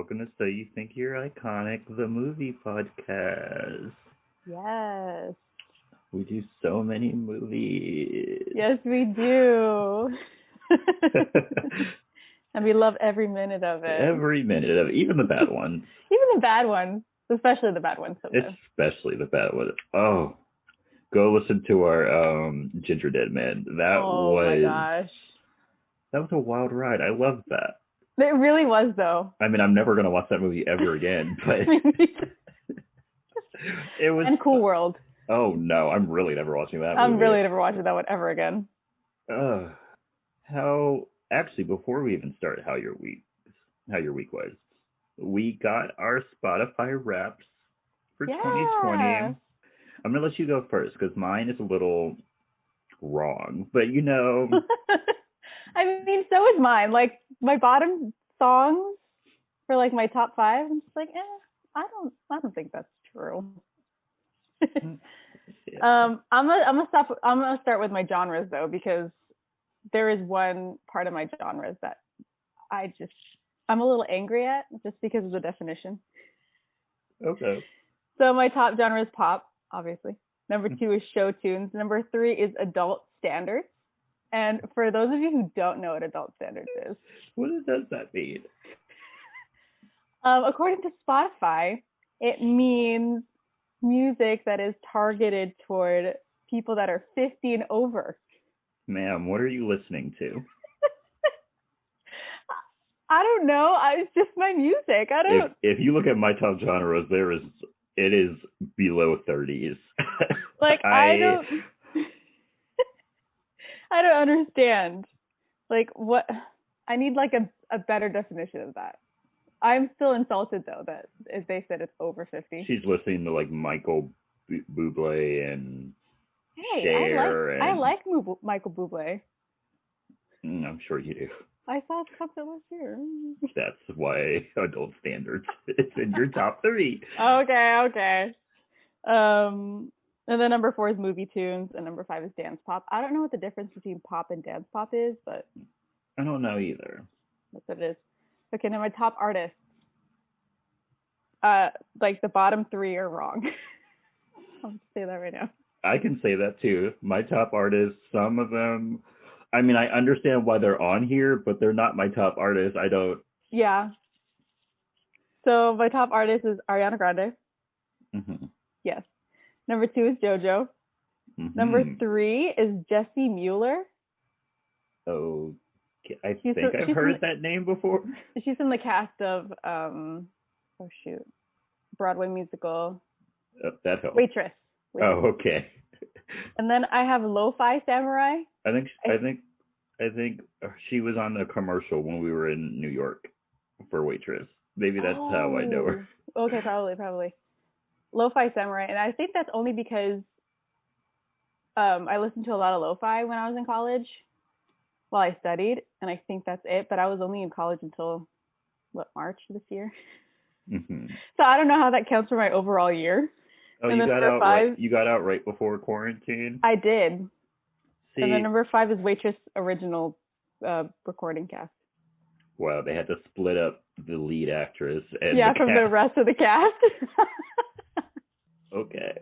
welcome to So You Think You're Iconic, the movie podcast. Yes. We do so many movies. Yes, we do. And we love every minute of it. Every minute of it, even the bad ones. Even the bad ones, especially the bad ones sometimes. Especially the bad ones. Oh, go listen to our Ginger Dead Man. Oh my gosh. That was a wild ride. I loved that. It really was, though. I mean, I'm never going to watch that movie ever again, but it was... And Cool World. Oh, no, I'm really never watching that movie. I'm really never watching that one ever again. Actually, before we even start, how your week was. We got our Spotify Wraps for 2020. I'm going to let you go first, because mine is a little wrong, but you know... I mean, so is mine. Like, my bottom songs for, like, my top 5, I'm just like, I don't think that's true. I'm gonna start with my genres, though, because there is one part of my genres that I'm a little angry at, just because of the definition. Okay. So my top genre is pop, obviously. Number 2 is show tunes. Number 3 is adult standards. And for those of you who don't know what adult standards is, what does that mean? According to Spotify, it means music that is targeted toward people that are 50 and over. Ma'am, what are you listening to? I don't know. It's just my music. I don't. If you look at my top genres, it is below 30s. Like I don't understand. Like what? I need like a better definition of that. I'm still insulted though that if they said it's over 50. She's listening to like Michael Bublé and Cher. I like Michael Bublé. I'm sure you do. I saw it come last year. That's why adult standards is in your top 3. Okay. And then number 4 is movie tunes, and number 5 is dance pop. I don't know what the difference between pop and dance pop is, but I don't know either. That's what it is. Okay, now my top artists. Like the bottom 3 are wrong. I'll just say that right now. I can say that too. My top artists, some of them, I mean, I understand why they're on here, but they're not my top artists. I don't. Yeah. So my top artist is Ariana Grande. Mm-hmm. Yes. Number 2 is JoJo. Mm-hmm. Number 3 is Jessie Mueller. Oh, I think I've heard that name before. She's in the cast of, Broadway musical. That helps. Waitress. Oh, okay. And then I have Lo-Fi Samurai. I think she was on the commercial when we were in New York for Waitress. Maybe that's how I know her. Okay, probably. Lo-Fi Samurai, and I think that's only because I listened to a lot of lo-fi when I was in college while I studied, and I think that's it. But I was only in college until March this year. Mm-hmm. So I don't know how that counts for my overall year. Oh, you got out right before quarantine? I did. See, and then number 5 is Waitress original recording cast. Wow, they had to split up the lead actress and from the rest of the cast. Okay.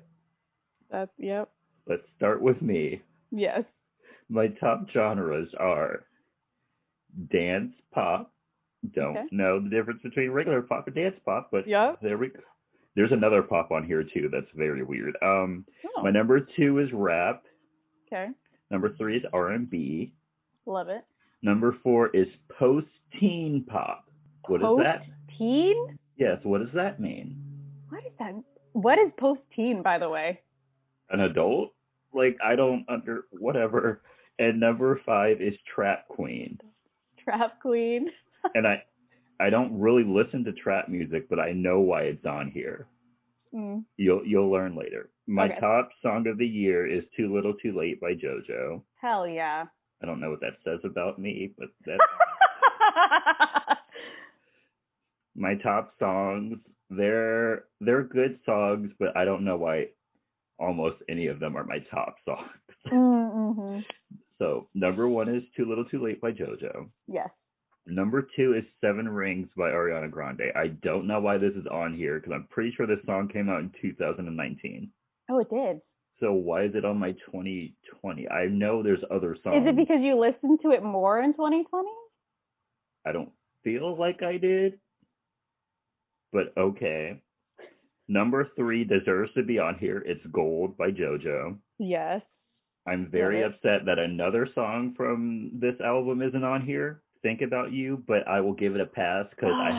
Yep. Let's start with me. Yes. My top genres are dance pop. Don't know the difference between regular pop and dance pop, but there we go. There's another pop on here too that's very weird. My number 2 is rap. Okay. Number 3 is R&B. Love it. Number 4 is post-teen pop. What is that? Post-teen? Yes, what does that mean? What is that? What is post-teen, by the way? An adult? Like, I don't whatever. And number 5 is trap queen. Trap queen. And I don't really listen to trap music, but I know why it's on here. Mm. You'll learn later. My top song of the year is Too Little Too Late by JoJo. Hell yeah. I don't know what that says about me, but that's... My top songs, they're good songs, but I don't know why almost any of them are my top songs. Mm-hmm. So number 1 is Too Little Too Late by JoJo. Yes. Number 2 is Seven Rings by Ariana Grande. I don't know why this is on here because I'm pretty sure this song came out in 2019. Oh, it did. So why is it on my 2020? I know there's other songs. Is it because you listened to it more in 2020? I don't feel like I did, but okay. Number 3 deserves to be on here. It's Gold by JoJo. Yes. I'm very upset that another song from this album isn't on here. Think About You, but I will give it a pass because I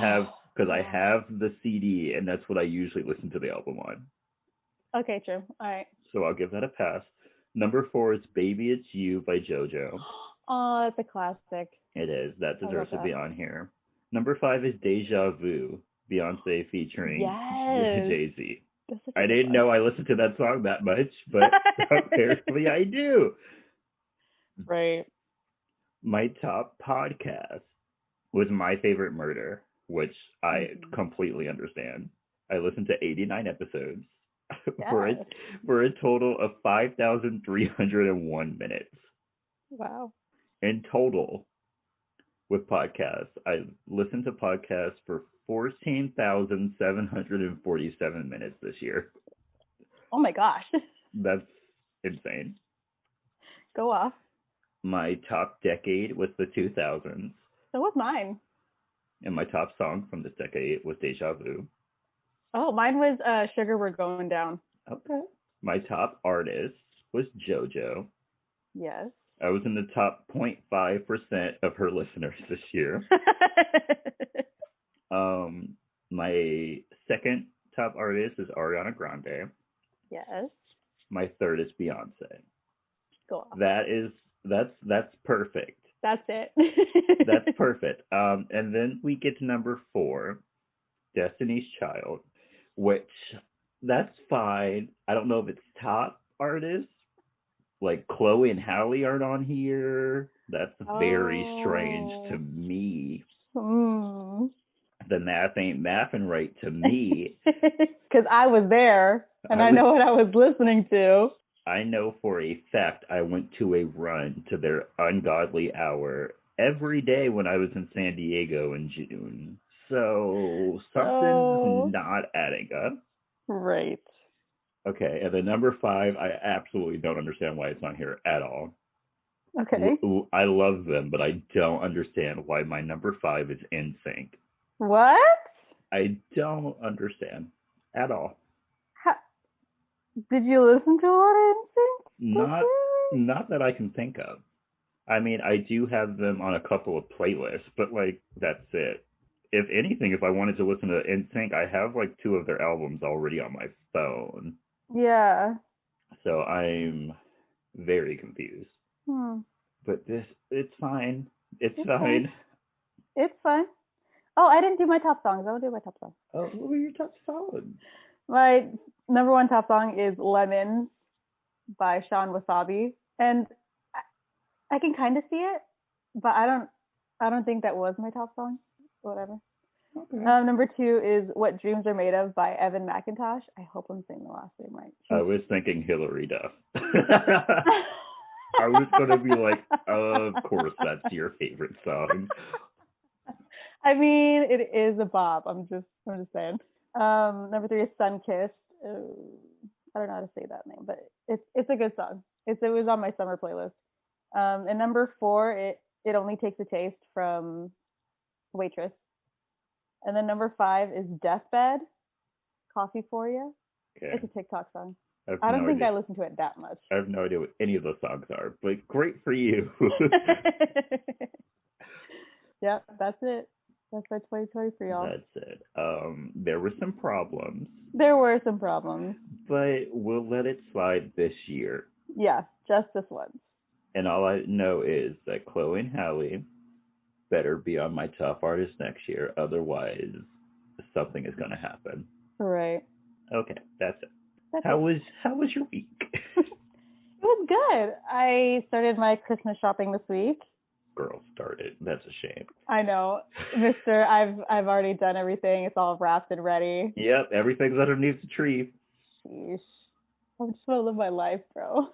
have the CD and that's what I usually listen to the album on. Okay, true. All right. So I'll give that a pass. Number 4 is Baby It's You by JoJo. Oh, that's a classic. It is. That deserves to be on here. Number 5 is Deja Vu, Beyonce featuring Jay-Z. I didn't know I listened to that song that much, but apparently I do. Right. My top podcast was My Favorite Murder, which I completely understand. I listened to 89 episodes for a total of 5,301 minutes. Wow. In total, with podcasts, I listened to podcasts for 14,747 minutes this year. Oh my gosh. That's insane. Go off. My top decade was the 2000s. So was mine. And my top song from this decade was Deja Vu. Oh, mine was Sugar We're Going Down. Okay. My top artist was JoJo. Yes. I was in the top 0.5% of her listeners this year. My second top artist is Ariana Grande. Yes. My third is Beyonce. Go off. That's perfect. That's it. That's perfect. And then we get to number 4, Destiny's Child, which that's fine. I don't know if it's top artists. Like Chloe and Halle aren't on here. That's very strange to me. The math ain't mathing right to me. Because I was there and I know what I was listening to. I know for a fact I went to a run to their Ungodly Hour every day when I was in San Diego in June. So something's not adding up. Right. Okay, and then number 5, I absolutely don't understand why it's on here at all. Okay. I love them, but I don't understand why my number 5 is NSYNC. What? I don't understand at all. Did you listen to a lot of NSYNC? Not that I can think of. I mean, I do have them on a couple of playlists, but like that's it. If anything, if I wanted to listen to NSYNC, I have like 2 of their albums already on my phone. Yeah. So I'm very confused. But it's fine. It's fine. It's fine. Oh, I didn't do my top songs. I'll do my top songs. Oh, what were your top songs? My number 1 top song is Lemons by Sean Wasabi. And I can kind of see it, but I don't think that was my top song. Whatever. Okay. Number 2 is What Dreams Are Made Of by Evan McIntosh. I hope I'm saying the last name right. I was thinking Hillary Duff. I was going to be like, of course that's your favorite song. I mean, it is a bop. I'm just saying. Number 3 is Sunkissed. I don't know how to say that name, but it's a good song. It was on my summer playlist. And number 4, it Only Takes a Taste from Waitress. And then number 5 is Deathbed, Coffee For You. Okay. It's a TikTok song. I don't think I listen to it that much. I have no idea what any of those songs are, but great for you. Yep, that's it. That's my 2020 for y'all. That's it. There were some problems. But we'll let it slide this year. Yeah, just this once. And all I know is that Chloe and Halle better be on my top artist next year. Otherwise, something is going to happen. Right. Okay, that's it. How was your week? It was good. I started my Christmas shopping this week. Girl started. That's a shame. I know. Mister, I've already done everything. It's all wrapped and ready. Yep, everything's underneath the tree. Sheesh. I just want to live my life, bro.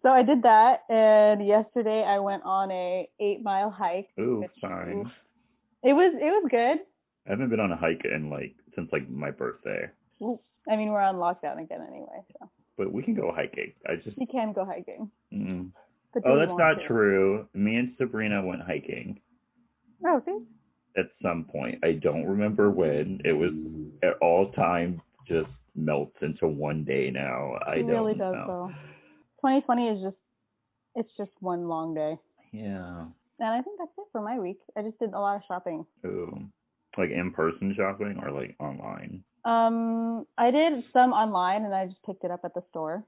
So I did that, and yesterday I went on a 8-mile hike. Ooh, fine. It was good. I haven't been on a hike in since my birthday. I mean, we're on lockdown again anyway, so. But we can go hiking. You can go hiking. Mm. Oh, that's not true. Me and Sabrina went hiking. Oh, see? At some point. I don't remember when. It was at all time just melts into one day now. It really does, though. 2020 is just one long day. Yeah. And I think that's it for my week. I just did a lot of shopping. Ooh. Like in-person shopping or like online? I did some online and I just picked it up at the store.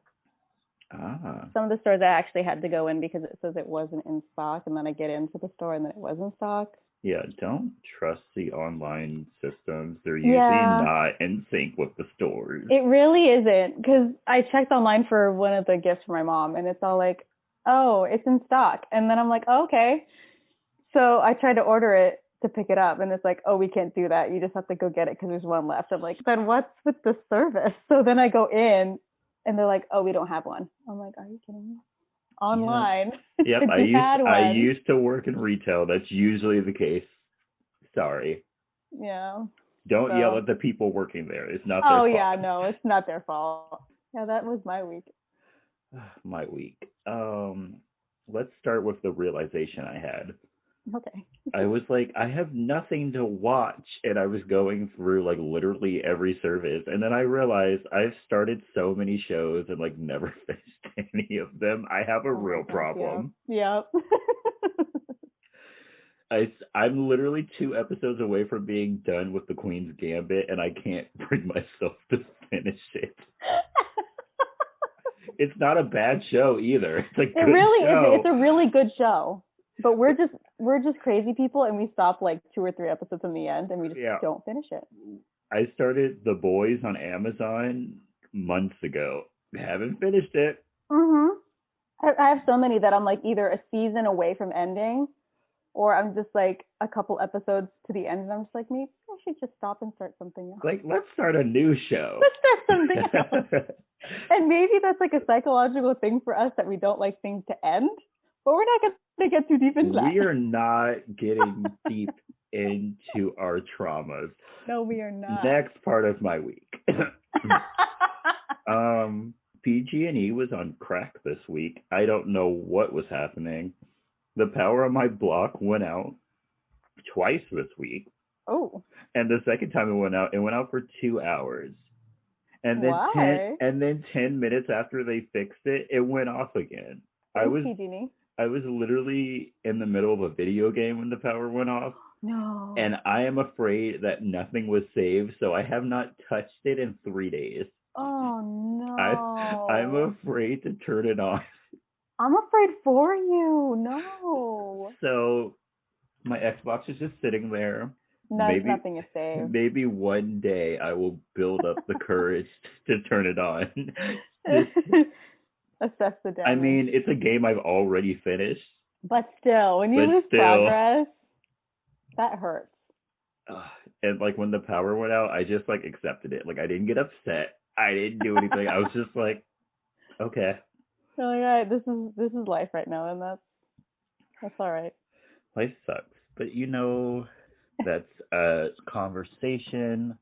Some of the stores I actually had to go in because it says it wasn't in stock, and then I get into the store and then it was in stock. Yeah, don't trust the online systems. They're usually not in sync with the stores. It really isn't, because I checked online for one of the gifts for my mom, and it's all like, oh, it's in stock. And then I'm like, oh, okay. So I tried to order it to pick it up, and it's like, oh, we can't do that. You just have to go get it because there's one left. I'm like, then what's with the service? So then I go in, and they're like, oh, we don't have one. I'm like, are you kidding me? Online. Yep, I used to work in retail. That's usually the case. Sorry. Yeah. Don't yell at the people working there. It's not their fault. Oh, yeah, no, it's not their fault. Yeah, that was my week. My week. Let's start with the realization I had. Okay. I was like, I have nothing to watch, and I was going through literally every service, and then I realized I've started so many shows and never finished any of them. I have a real problem. Yeah. I'm literally 2 episodes away from being done with The Queen's Gambit, and I can't bring myself to finish it. It's not a bad show either. It's a good show. It really is. It's a really good show. But we're just crazy people, and we stop 2 or 3 episodes in the end, and we just don't finish it. I started The Boys on Amazon months ago. Haven't finished it. Mhm. I have so many that I'm either a season away from ending, or I'm just a couple episodes to the end, and I'm just maybe I should just stop and start something else. Let's start a new show. Let's start something else. And maybe that's a psychological thing for us that we don't like things to end. But we're not going to get too deep into that. We are not getting deep into our traumas. No, we are not. Next part of my week. PG&E was on crack this week. I don't know what was happening. The power on my block went out twice this week. Oh. And the second time it went out for 2 hours. And then Why? 10 minutes after they fixed it, it went off again. PG&E. I was literally in the middle of a video game when the power went off. No. And I am afraid that nothing was saved, so I have not touched it in 3 days. Oh, no. I'm afraid to turn it on. I'm afraid for you. No. So my Xbox is just sitting there. Nothing is saved. Maybe one day I will build up the courage to turn it on. Assess the damage. I mean, it's a game I've already finished. But still, when you lose progress, that hurts. And when the power went out, I just accepted it. I didn't get upset. I didn't do anything. I was just okay. Oh my God, this is life right now, and that's all right. Life sucks, but that's a conversation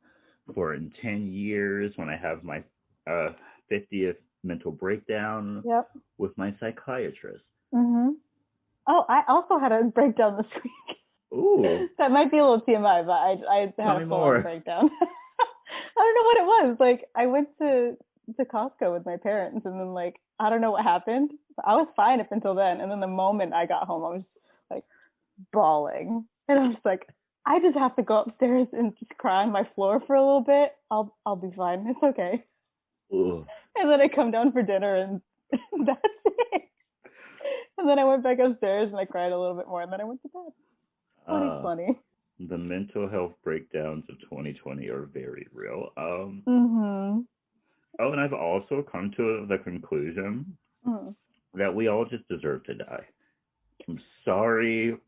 for in 10 years when I have my 50th mental breakdown with my psychiatrist. Mhm. Oh, I also had a breakdown this week. Ooh. That might be a little TMI, but I had a full breakdown. I don't know what it was. I went to Costco with my parents, and then I don't know what happened. I was fine up until then, and then the moment I got home, I was bawling, and I was I just have to go upstairs and just cry on my floor for a little bit. I'll be fine. It's okay. Ooh. And then I come down for dinner, and that's it. And then I went back upstairs and I cried a little bit more, and then I went to bed. 2020. The mental health breakdowns of 2020 are very real. Mhm. Oh, and I've also come to the conclusion that we all just deserve to die. I'm sorry,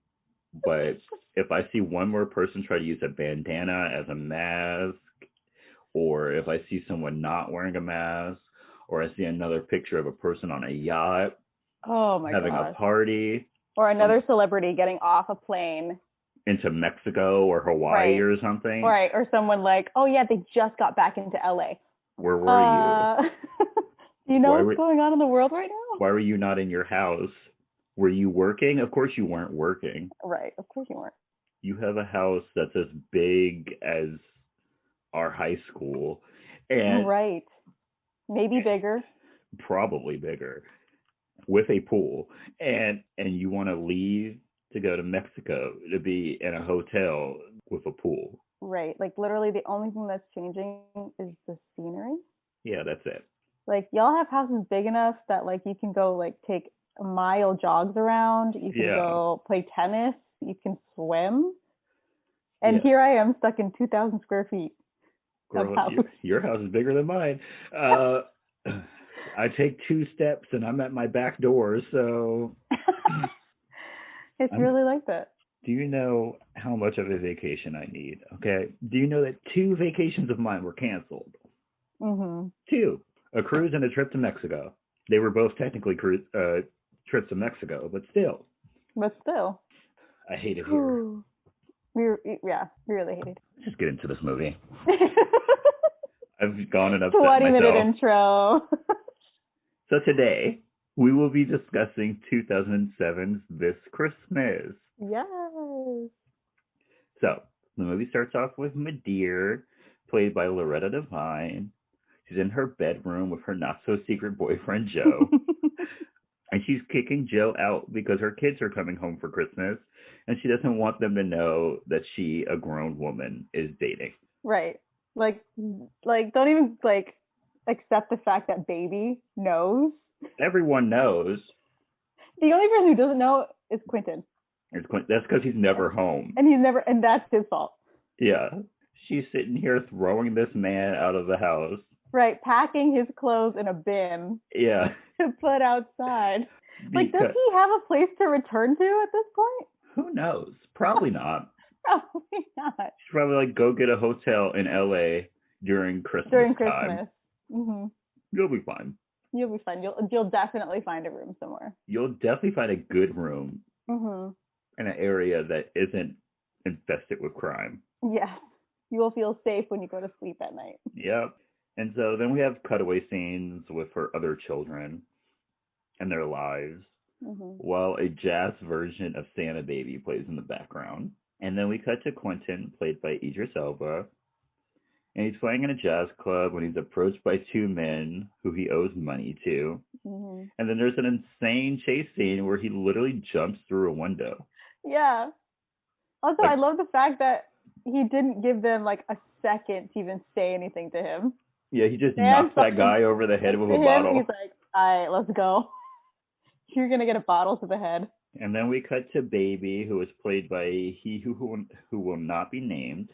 but if I see one more person try to use a bandana as a mask, or if I see someone not wearing a mask, or I see another picture of a person on a yacht, Oh my having a gosh. party. Or another celebrity getting off a plane. Into Mexico or Hawaii or something. Right. Or someone like, oh yeah, they just got back into LA. Where were you? Do you know what's going on in the world right now? Why were you not in your house? Were you working? Of course you weren't working. Right. Of course you weren't. You have a house that's as big as our high school. And right. Maybe bigger. Probably bigger. With a pool. And you want to leave to go to Mexico to be in a hotel with a pool. Right. Like literally the only thing that's changing is the scenery. Yeah, that's it. Like y'all have houses big enough that like you can go like take mile jogs around. You can go play tennis. You can swim. And here I am stuck in 2,000 square feet. Girl, your house is bigger than mine. I take 2 steps and I'm at my back door, so it's really like that. Do you know how much of a vacation I need? Okay. Do you know that 2 vacations of mine were canceled? 2. A cruise and a trip to Mexico. They were both technically trips to Mexico, but still. I hate it here. We really hate it. Let's just get into this movie. I've gone and upset 20-minute intro. So today, we will be discussing 2007's This Christmas. Yes. So, the movie starts off with Madeir, played by Loretta Devine. She's in her bedroom with her not-so-secret boyfriend, Joe. And she's kicking Joe out because her kids are coming home for Christmas, and she doesn't want them to know that she, a grown woman, is dating. Right. Like don't even, like, accept the fact that baby knows. Everyone knows. The only person who doesn't know is Quentin. That's because he's never home. And that's his fault. Yeah. She's sitting here throwing this man out of the house. Right, packing his clothes in a bin. Yeah. To put outside. Like, does he have a place to return to at this point? Who knows? Probably not. Probably not. She's probably like, go get a hotel in LA during Christmas time. Mm-hmm. You'll be fine. You'll be fine. You'll definitely find a room somewhere. You'll definitely find a good room. Mm-hmm. In an area that isn't infested with crime. Yes. You will feel safe when you go to sleep at night. Yep. And so then we have cutaway scenes with her other children and their lives, while a jazz version of Santa Baby plays in the background. And then we cut to Quentin, played by Idris Elba. And he's playing in a jazz club when he's approached by 2 men who he owes money to. And then there's an insane chase scene where he literally jumps through a window. Yeah. Also, I love the fact that he didn't give them like a second to even say anything to him. Yeah, he just knocks that guy over the head with a bottle. He's like, all right, let's go. You're going to get a bottle to the head. And then we cut to Baby, who is played by he who will not be named.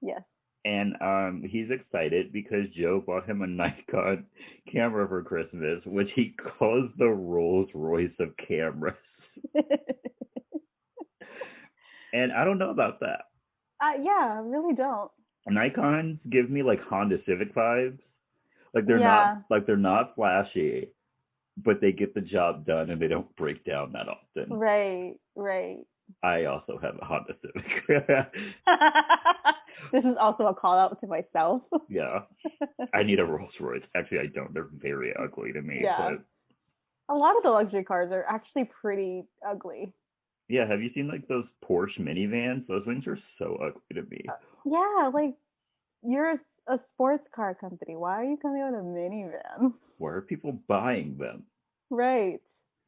Yes. And he's excited because Joe bought him a Nikon camera for Christmas, which he calls the Rolls Royce of cameras. And I don't know about that. Yeah, I really don't. Nikons give me like Honda Civic vibes. Like they're not flashy, but they get the job done and they don't break down that often. Right. I also have a Honda Civic. This is also a call out to myself. Yeah. I need a Rolls Royce. Actually, I don't. They're very ugly to me. Yeah. But a lot of the luxury cars are actually pretty ugly. Yeah, have you seen like those Porsche minivans? Those things are so ugly to me. Yeah, like you're a sports car company. Why are you coming out with a minivan? Why are people buying them? Right.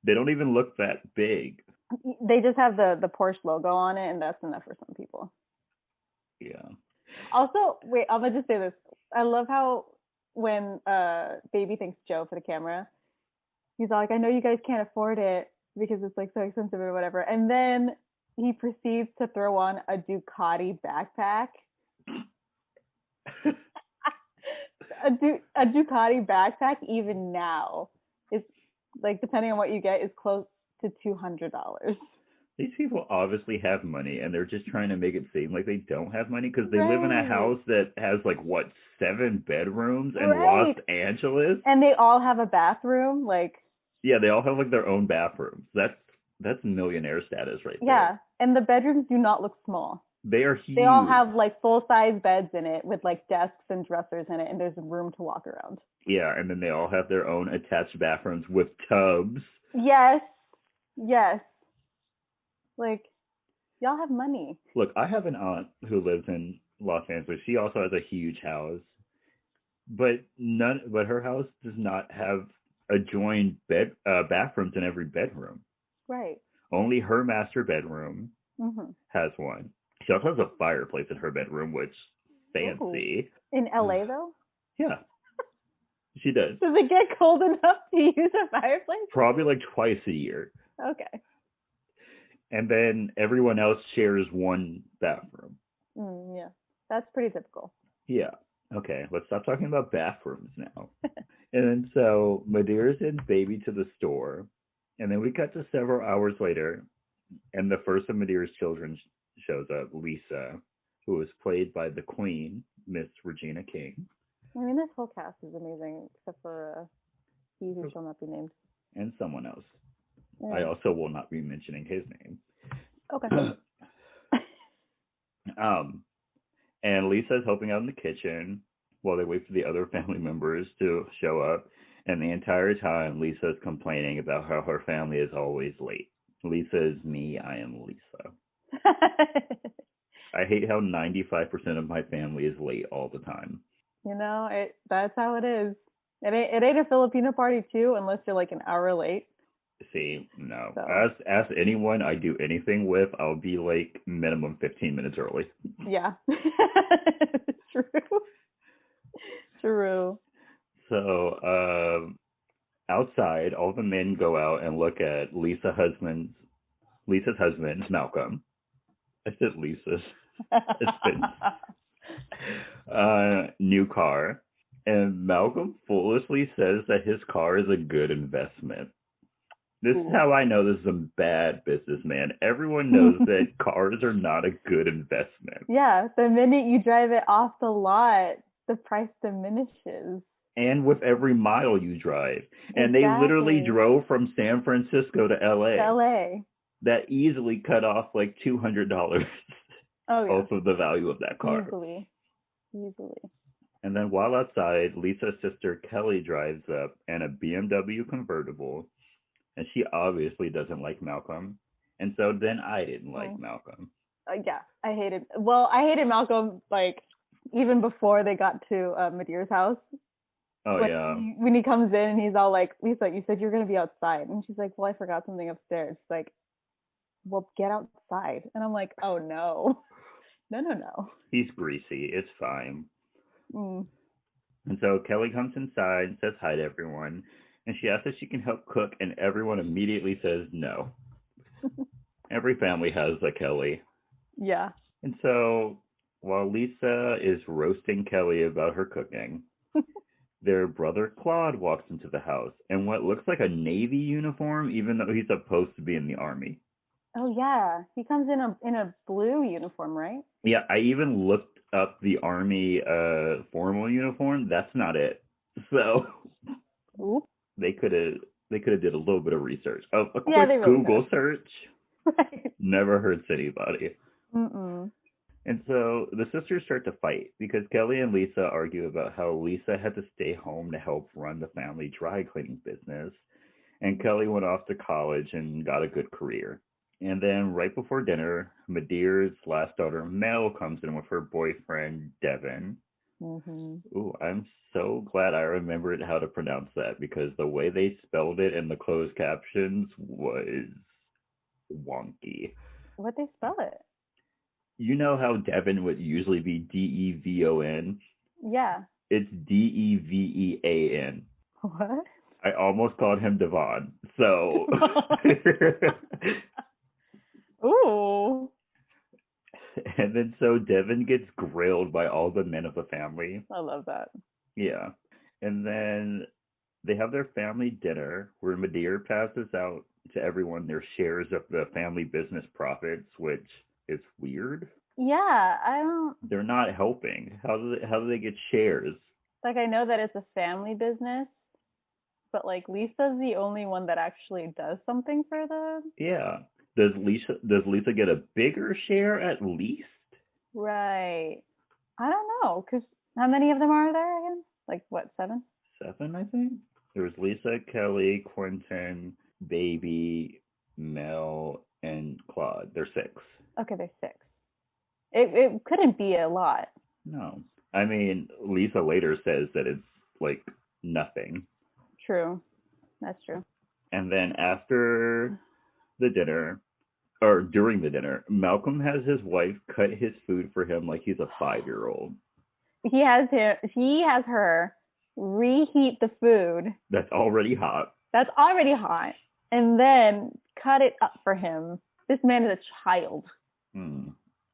They don't even look that big. They just have the Porsche logo on it, and that's enough for some people. Yeah. Also, wait, I'm gonna just say this. I love how when Baby thanks Joe for the camera, he's like, I know you guys can't afford it because it's like so expensive or whatever. And then he proceeds to throw on a Ducati backpack. a Ducati backpack, even now, is like, depending on what you get, is close to $200. These people obviously have money, and they're just trying to make it seem like they don't have money because they live in a house that has, like, 7 bedrooms in Los Angeles? And they all have a bathroom, like... Yeah, they all have like their own bathrooms. That's millionaire status right there. Yeah, and the bedrooms do not look small. They are huge. They all have like full-size beds in it with like desks and dressers in it, and there's room to walk around. Yeah, and then they all have their own attached bathrooms with tubs. Yes. Like, y'all have money. Look, I have an aunt who lives in Los Angeles. She also has a huge house, but her house does not have adjoined bathrooms in every bedroom. Right. Only her master bedroom has one. She also has a fireplace in her bedroom, which fancy. Ooh. In LA though? Yeah. She does. Does it get cold enough to use a fireplace? Probably like twice a year. Okay. And then everyone else shares one bathroom. Yeah. That's pretty typical. Yeah. Okay, let's stop talking about bathrooms now. And then so Madeira sends Baby to the store. And then we cut to several hours later, and the first of Madeira's children shows up, Lisa, who was played by the Queen, Miss Regina King. I mean, this whole cast is amazing, except for he who shall not be named. And someone else. Yeah. I also will not be mentioning his name. Okay. And Lisa's helping out in the kitchen while they wait for the other family members to show up. And the entire time, Lisa's complaining about how her family is always late. Lisa is me. I am Lisa. I hate how 95% of my family is late all the time. You know, that's how it is. It ain't a Filipino party too, unless you're like an hour late. See, no. So. Ask anyone I do anything with, I'll be like minimum 15 minutes early. Yeah. True. So, outside, all the men go out and look at Lisa's husband, Malcolm. I said Lisa's. New car. And Malcolm foolishly says that his car is a good investment. This is how I know this is a bad businessman. Everyone knows that cars are not a good investment. Yeah, the minute you drive it off the lot, the price diminishes. And with every mile you drive. And they literally drove from San Francisco to LA. That easily cut off like $200 off of the value of that car. Easily. And then while outside, Lisa's sister Kelley drives up in a BMW convertible. And she obviously doesn't like Malcolm. And so then I didn't like Malcolm. Yeah, I hated Malcolm, like, even before they got to Madeira's house. Oh, yeah. When he comes in and he's all like, Lisa, you said you're going to be outside. And she's like, well, I forgot something upstairs. She's like, well, get outside. And I'm like, oh, no. No. He's greasy. It's fine. And so Kelley comes inside and says hi to everyone. And she asks if she can help cook, and everyone immediately says no. Every family has a Kelley. Yeah. And so while Lisa is roasting Kelley about her cooking, their brother Claude walks into the house in what looks like a Navy uniform, even though he's supposed to be in the Army. Oh, yeah. He comes in a blue uniform, right? Yeah, I even looked up the Army formal uniform. That's not it. So... Oops. They could have did a little bit of research. A quick Google search. Right. Never hurts anybody. Mm-mm. And so the sisters start to fight because Kelley and Lisa argue about how Lisa had to stay home to help run the family dry cleaning business. And Kelley went off to college and got a good career. And then right before dinner, Madeira's last daughter, Mel, comes in with her boyfriend, Devin. Ooh, I'm so glad I remembered how to pronounce that because the way they spelled it in the closed captions was wonky. What'd they spell it? You know how Devin would usually be D-E-V-O-N? Yeah. It's D-E-V-E-A-N. What? I almost called him Devon, so... Ooh. And then so Devin gets grilled by all the men of the family. I love that. Yeah. And then they have their family dinner where Madeira passes out to everyone their shares of the family business profits, which is weird. Yeah, They're not helping. How do they get shares? Like, I know that it's a family business, but like Lisa's the only one that actually does something for them. Yeah. Does Lisa get a bigger share at least? Right. I don't know, because how many of them are there again? Like, what, 7? 7, I think. There's Lisa, Kelly, Quentin, Baby, Mel, and Claude. There's 6. Okay, there's 6. It couldn't be a lot. No. I mean, Lisa later says that it's like nothing. True. That's true. And then after the dinner, or during the dinner, Malcolm has his wife cut his food for him like he's a 5-year-old. He has her reheat the food. That's already hot. And then cut it up for him. This man is a child.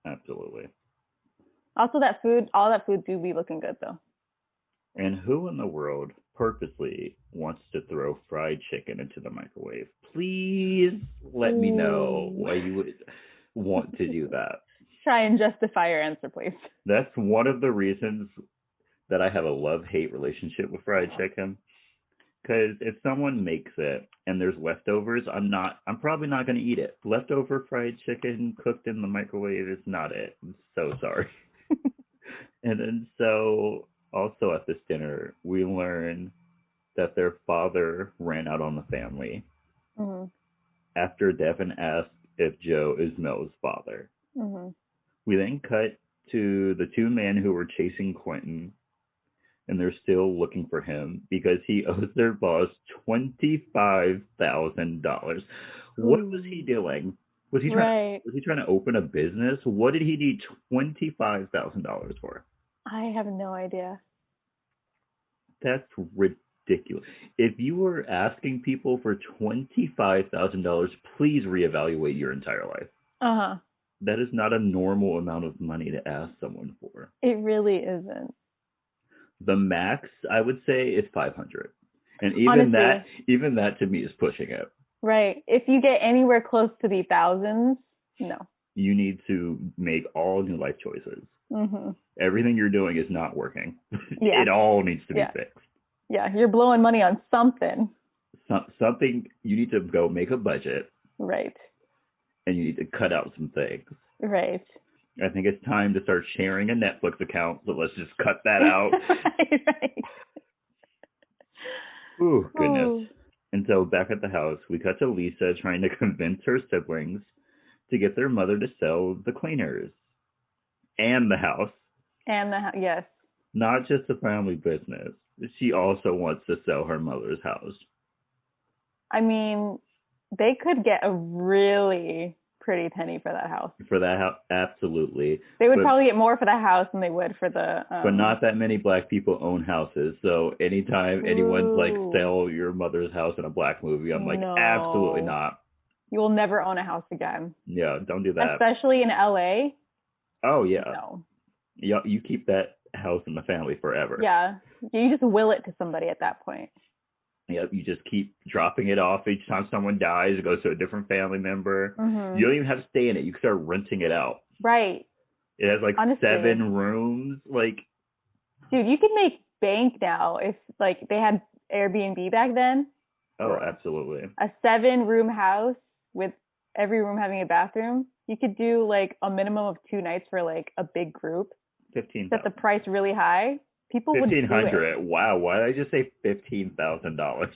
Absolutely. Also, all that food do be looking good though. And who in the world purposely wants to throw fried chicken into the microwave? Please let me know why you would want to do that. Try and justify your answer, please. That's one of the reasons that I have a love-hate relationship with fried chicken. Because if someone makes it and there's leftovers, I'm probably not going to eat it. Leftover fried chicken cooked in the microwave is not it. I'm so sorry. And then so also at this dinner, we learn that their father ran out on the family after Devin asked if Joe is Mel's father. We then cut to the 2 men who were chasing Quentin, and they're still looking for him because he owes their boss $25,000. What was he doing? Was he trying to open a business? What did he need $25,000 for? I have no idea. That's ridiculous. If you were asking people for $25,000, please reevaluate your entire life. That is not a normal amount of money to ask someone for. It really isn't. The max, I would say, is $500. And even that to me is pushing it. Right. If you get anywhere close to the thousands, no. You need to make all new life choices. Everything you're doing is not working. Yeah. It all needs to be fixed. Yeah, you're blowing money on something. Something, you need to go make a budget. Right. And you need to cut out some things. Right. I think it's time to start sharing a Netflix account, so let's just cut that out. Right. Ooh, goodness. And so back at the house, we cut to Lisa trying to convince her siblings to get their mother to sell the cleaners and the house. Yes. Not just a family business. She also wants to sell her mother's house. I mean, they could get a really pretty penny for that house. For that house, absolutely. They would probably get more for the house than they would for the... But not that many black people own houses. So anytime anyone's like, sell your mother's house in a black movie, I'm like, absolutely not. You will never own a house again. Yeah, don't do that. Especially in LA. Oh, yeah. No. Yeah, you keep that house in the family forever. Yeah. You just will it to somebody at that point. Yep, you just keep dropping it off each time someone dies. It goes to a different family member. You don't even have to stay in it. You can start renting it out. Right. It has like 7 rooms. Like, dude, you could make bank now if like they had Airbnb back then. Oh, absolutely. A 7-room house with every room having a bathroom. You could do like a minimum of 2 nights for like a big group. 15,000. Set the price really high. People would do it. $1,500. Wow, why did I just say $15,000?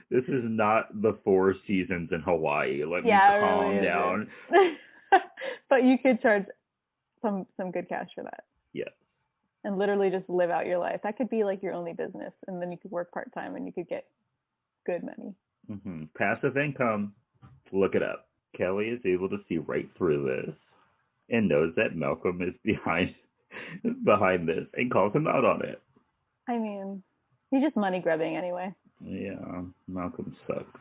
This is not the 4 Seasons in Hawaii. Let me calm really down. But you could charge some good cash for that. Yes. And literally just live out your life. That could be like your only business, and then you could work part-time and you could get good money. Passive income. Look it up. Kelly is able to see right through this and knows that Malcolm is behind this and calls him out on it. I mean, he's just money grubbing anyway. Yeah, Malcolm sucks.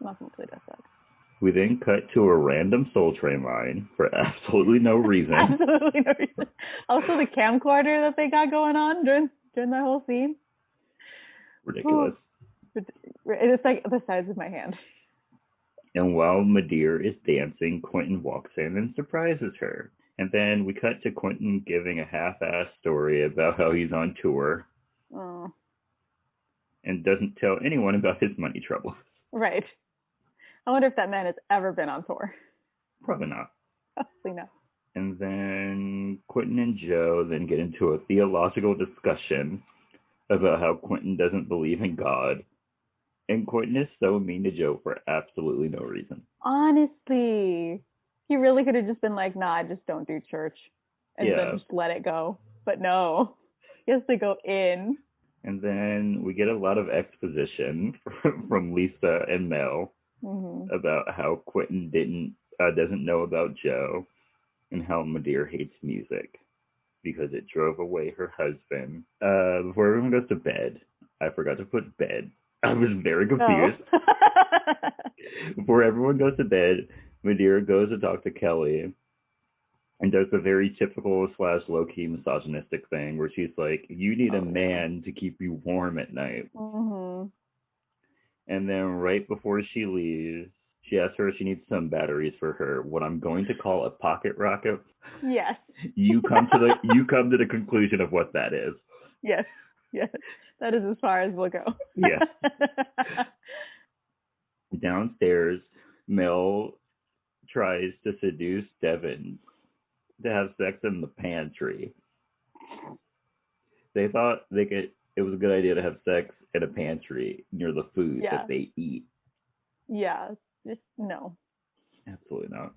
Malcolm really does suck. We then cut to a random Soul Train line for absolutely no reason. Absolutely no reason. Also, the camcorder that they got going on during the whole scene. Ridiculous. It's like the size of my hand. And while Madeir is dancing, Quentin walks in and surprises her. And then we cut to Quentin giving a half-assed story about how he's on tour. Oh. And doesn't tell anyone about his money troubles. Right. I wonder if that man has ever been on tour. Probably not. Probably not. And then Quentin and Joe then get into a theological discussion about how Quentin doesn't believe in God. And Quentin is so mean to Joe for absolutely no reason. Honestly. He really could have just been like, nah, I just don't do church. And then just let it go. But no. He has to go in. And then we get a lot of exposition from Lisa and Mel about how Quentin doesn't know about Joe and how Madeira hates music because it drove away her husband. Before everyone goes to bed, I forgot to put bed. I was very confused. Before everyone goes to bed, Madeira goes to talk to Kelley and does the very typical / low-key misogynistic thing where she's like, you need a man to keep you warm at night. And then right before she leaves, she asks her if she needs some batteries for her, what I'm going to call a pocket rocket. Yes. You come to the conclusion of what that is. Yes. That is as far as we'll go. Yes. Downstairs, Mel tries to seduce Devin to have sex in the pantry. They thought it was a good idea to have sex in a pantry near the food that they eat. Yeah, just no. Absolutely not.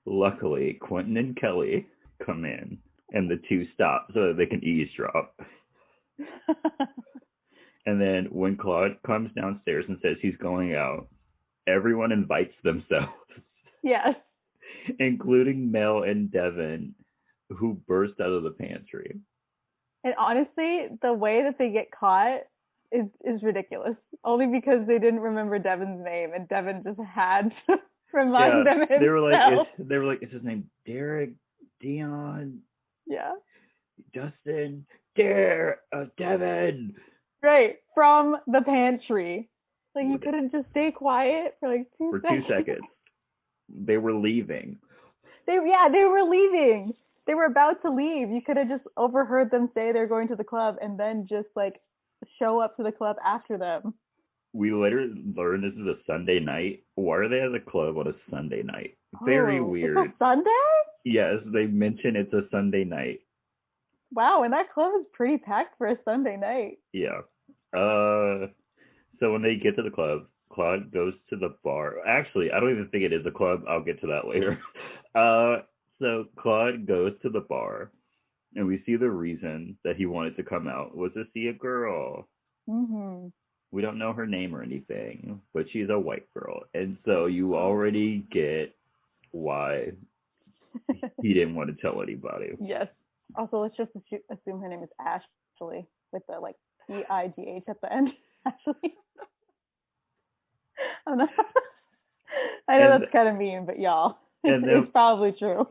Luckily, Quentin and Kelley come in, and the two stop so that they can eavesdrop. And then when Claude comes downstairs and says he's going out, everyone invites themselves. Yes. Including Mel and Devin, who burst out of the pantry. And honestly, the way that they get caught is ridiculous. Only because they didn't remember Devin's name, and Devin just had to remind them himself. They were like, is his name Derek, Dion? Yeah. Justin, Devin. Right, from the pantry. Like, you couldn't just stay quiet for like 2 seconds. 2 seconds. They were leaving. They were leaving. They were about to leave. You could have just overheard them say they're going to the club and then just like show up to the club after them. We later learned this is a Sunday night. Why are they at the club on a Sunday night? Very weird. It's a Sunday? Yes, they mention it's a Sunday night. Wow, and that club is pretty packed for a Sunday night. Yeah. So when they get to the club, Claude goes to the bar. Actually, I don't even think it is a club. I'll get to that later. So Claude goes to the bar, and we see the reason that he wanted to come out was to see a girl. We don't know her name or anything, but she's a white girl. And so you already get why he didn't want to tell anybody. Yes. Also, let's just assume her name is Ashley with the like E-I-G-H at the end. Ashley. I know that's kind of mean, but y'all, it's probably true.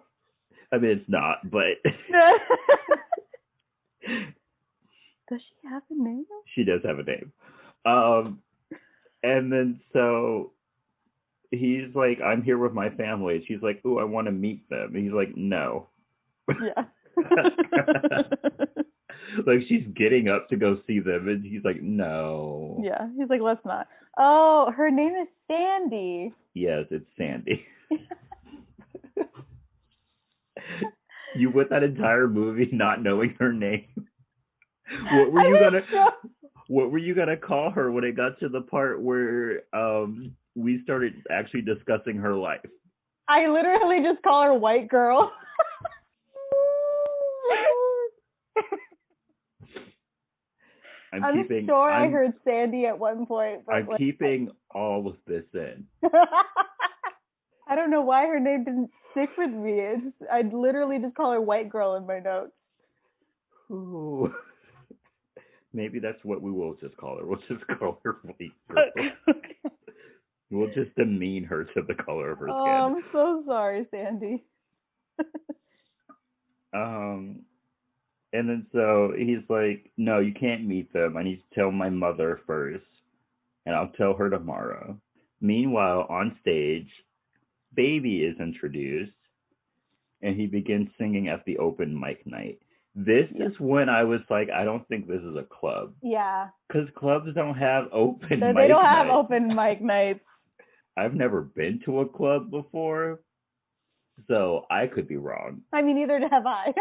I mean, it's not, but... Does she have a name? She does have a name. And then so he's like, I'm here with my family. She's like, ooh, I want to meet them. And he's like, no. Yeah. Like, she's getting up to go see them, and he's like, no. Yeah, he's like, let's not. Oh, her name is Sandy. Yes, it's Sandy. You went that entire movie not knowing her name. What were you gonna call her when it got to the part where we started actually discussing her life? I literally just call her White Girl. I'm sure I heard Sandy at one point. But I'm keeping all of this in. I don't know why her name didn't stick with me. I'd literally just call her White Girl in my notes. Ooh. Maybe that's what we will just call her. We'll just call her White Girl. Okay. We'll just demean her to the color of her skin. Oh, I'm so sorry, Sandy. And then so he's like, no, you can't meet them. I need to tell my mother first, and I'll tell her tomorrow. Meanwhile, on stage, Baby is introduced, and he begins singing at the open mic night. This is when I was like, I don't think this is a club. Yeah. Because clubs don't have open mic They don't have nights. open mic nights. I've never been to a club before, so I could be wrong. I mean, neither have I.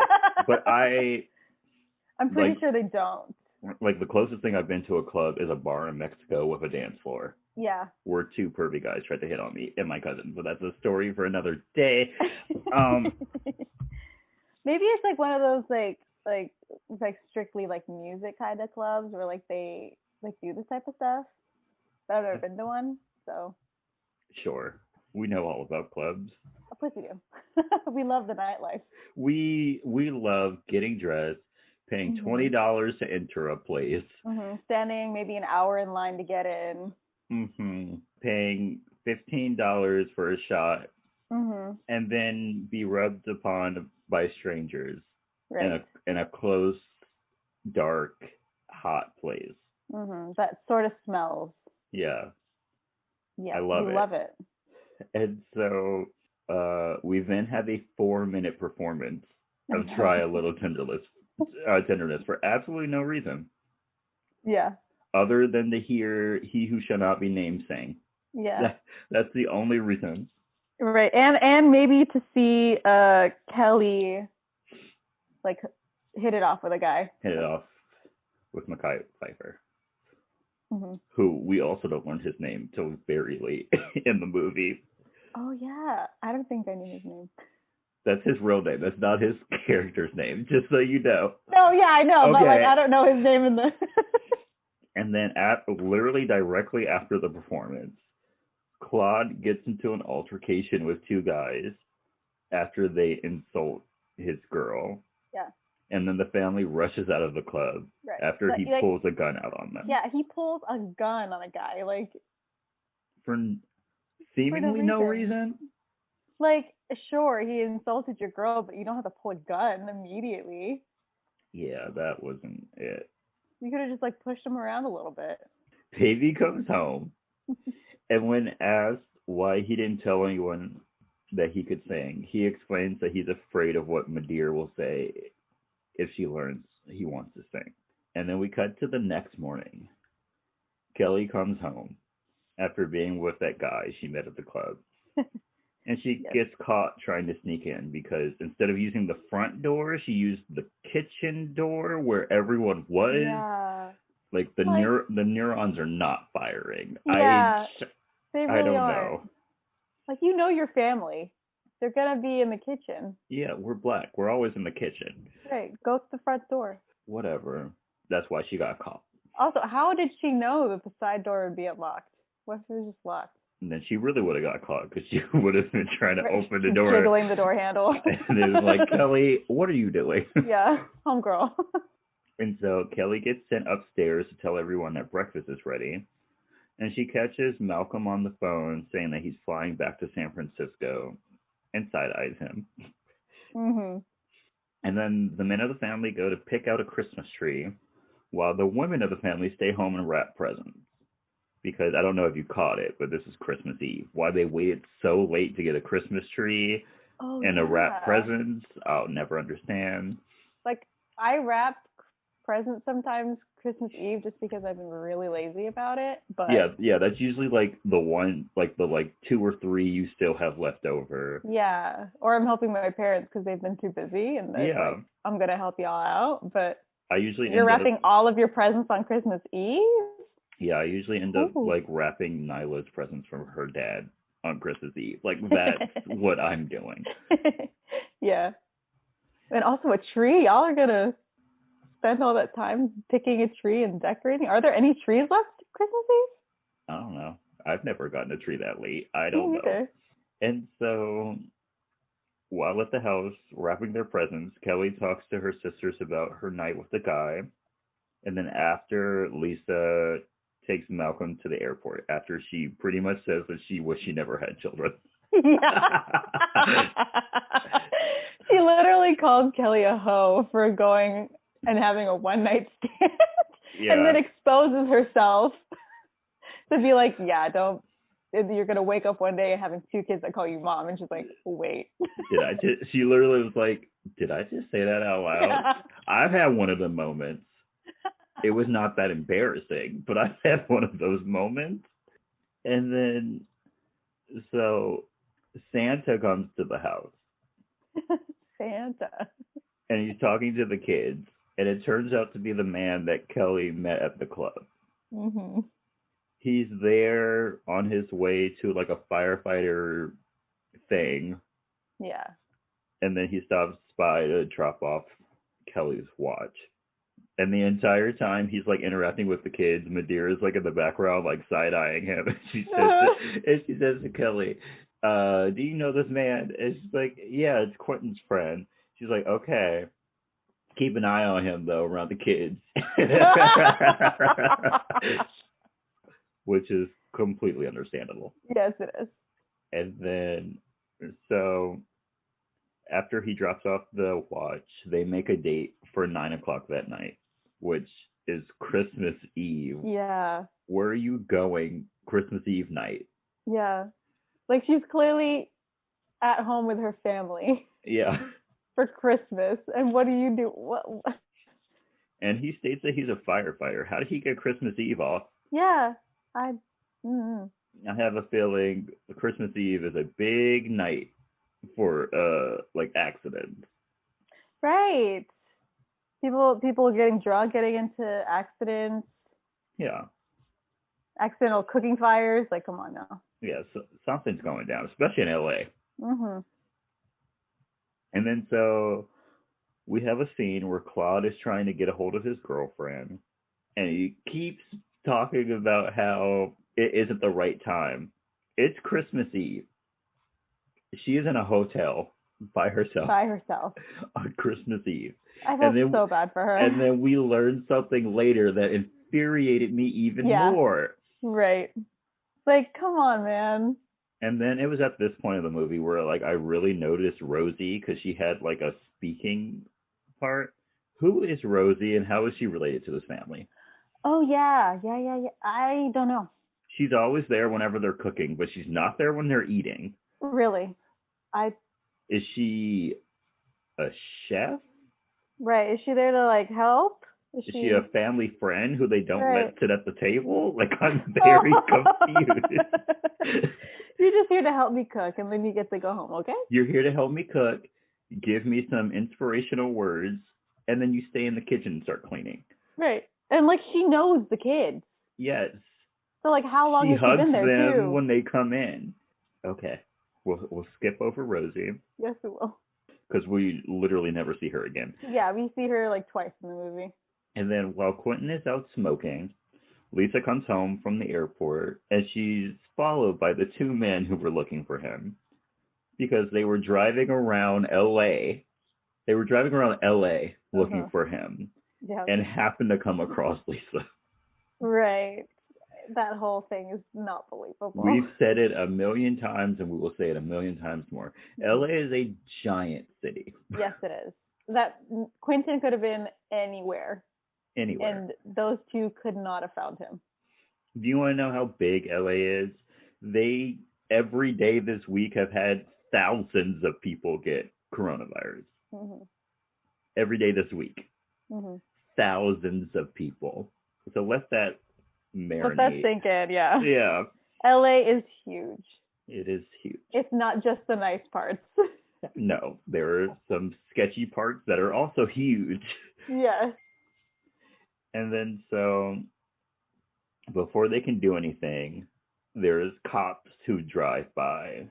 But I'm pretty sure they don't. Like, the closest thing I've been to a club is a bar in Mexico with a dance floor. Yeah. Where two pervy guys tried to hit on me and my cousin, but that's a story for another day. Maybe it's like one of those like strictly like music kind of clubs where like they like do this type of stuff. I've never been to one, so. Sure, we know all about clubs. Of course we do. We love the nightlife. We love getting dressed, paying $20 to enter a place. Standing maybe an hour in line to get in. Paying $15 for a shot. And then be rubbed upon by strangers. Right. In a close, dark, hot place. That sort of smells. Yeah. Yeah, I love we it. love it. And so we then have a 4-minute performance of Try a Little Tenderness for absolutely no reason. Yeah. Other than to hear He Who Shall Not Be Named sing. Yeah. That's the only reason. Right. And maybe to see Kelley like hit it off with a guy. Hit it off with Mekhi Phifer. Who we also don't learn his name till very late in the movie. Oh yeah, I don't think I knew his name. That's his real name. That's not his character's name. Just so you know. No, yeah, I know, but like I don't know his name in the. And then literally directly after the performance, Claude gets into an altercation with two guys after they insult his girl. Yeah. And then the family rushes out of the club after he pulls a gun out on them. Yeah, he pulls a gun on a guy, like... For seemingly no reason? Like, sure, he insulted your girl, but you don't have to pull a gun immediately. Yeah, that wasn't it. You could have just, like, pushed him around a little bit. Pavey comes home, and when asked why he didn't tell anyone that he could sing, he explains that he's afraid of what Madeir will say if she learns he wants to sing. And then we cut to the next morning. Kelley comes home after being with that guy she met at the club. And she gets caught trying to sneak in because instead of using the front door, she used the kitchen door where everyone was. Yeah. Like the neurons are not firing. Yeah, they really I don't are. know. Like, you know your family. They're going to be in the kitchen. Yeah, we're black. We're always in the kitchen. Right. Go to the front door. Whatever. That's why she got caught. Also, how did she know that the side door would be unlocked? What if it was just locked? And then she really would have got caught because she would have been trying to open the door. Jiggling the door handle. And it was like, Kelley, what are you doing? Yeah, homegirl. And so Kelley gets sent upstairs to tell everyone that breakfast is ready. And she catches Malcolm on the phone saying that he's flying back to San Francisco and side-eyes him. And then the men of the family go to pick out a Christmas tree while the women of the family stay home and wrap presents. Because I don't know if you caught it, but this is Christmas Eve. Why they waited so late to get a Christmas tree and to wrap presents, I'll never understand. Like, I wrap presents sometimes Christmas Eve just because I've been really lazy about it. But yeah, that's usually like the one, like the 2 or 3 you still have left over. Yeah, or I'm helping my parents because they've been too busy, and like, I'm gonna help y'all out. But I usually you're wrapping all of your presents on Christmas Eve. Yeah, I usually end up like wrapping Nyla's presents from her dad on Christmas Eve. Like, that's what I'm doing. Yeah, and also a tree. Y'all are gonna spend all that time picking a tree and decorating. Are there any trees left Christmas Eve? I don't know. I've never gotten a tree that late. I don't know. And so, while at the house wrapping their presents, Kelley talks to her sisters about her night with the guy. And then after, Lisa takes Malcolm to the airport after she pretty much says that she wished she never had children. She literally called Kelley a hoe for going and having a one-night stand. And then exposes herself to be like, you're going to wake up one day having 2 kids that call you mom. And she's like, wait. She literally was like, did I just say that out loud? I've had one of the moments. It was not that embarrassing, but I've had one of those moments. And then, so Santa comes to the house. Santa. And he's talking to the kids. And it turns out to be the man that Kelley met at the club. Mm-hmm. He's there on his way to like a firefighter thing. Yeah. And then he stops by to drop off Kelley's watch. And the entire time he's like interacting with the kids, Madeira's like in the background, like side-eyeing him. And she says to Kelley, do you know this man? And she's like, yeah, it's Quentin's friend. She's like, okay. Keep an eye on him though around the kids. Which is completely understandable. Yes, it is. And then, so after he drops off the watch, they make a date for 9 o'clock that night, which is Christmas Eve. Yeah. Where are you going Christmas Eve night? Yeah. Like she's clearly at home with her family. Yeah. For Christmas. And what do you do? What? And he states that he's a firefighter. How did he get Christmas Eve off? Yeah. I have a feeling Christmas Eve is a big night for like accidents. Right. People getting drunk, getting into accidents. Yeah. Accidental cooking fires. Like, come on now. Yeah, so something's going down, especially in LA. Mm-hmm. And then so we have a scene where Claude is trying to get a hold of his girlfriend, and he keeps talking about how it isn't the right time. It's Christmas Eve. She is in a hotel by herself. On Christmas Eve. I felt so bad for her. And then we learned something later that infuriated me even more. Right. Like, come on, man. And then it was at this point of the movie where, like, I really noticed Rosie because she had, like, a speaking part. Who is Rosie and how is she related to this family? Oh, yeah. I don't know. She's always there whenever they're cooking, but she's not there when they're eating. Really? Is she a chef? Right. Is she there to, like, help? Is she a family friend who they don't let sit at the table? Like, I'm very confused. You're just here to help me cook, and then you get to go home, okay? You're here to help me cook, give me some inspirational words, and then you stay in the kitchen and start cleaning. Right. And, like, she knows the kids. Yes. So, like, how long has she been there, too? She hugs them when they come in. Okay. We'll skip over Rosie. Yes, we will. Because we literally never see her again. Yeah, we see her, like, twice in the movie. And then while Quentin is out smoking, Lisa comes home from the airport, and she's followed by the two men who were looking for him. Because they were driving around L.A. They were driving around L.A. looking for him. Yeah. And happened to come across Lisa. Right. That whole thing is not believable. We've said it a million times, and we will say it a million times more. L.A. is a giant city. Yes, it is. That Quentin could have been anywhere. Anywhere. And those two could not have found him. Do you want to know how big LA is? They, every day this week, have had thousands of people get coronavirus. Mm-hmm. Every day this week. Mm-hmm. Thousands of people. So let that marinate. Let that sink in, yeah. Yeah. LA is huge. It is huge. It's not just the nice parts. No, there are some sketchy parts that are also huge. Yes. And then so, before they can do anything, there's cops who drive by,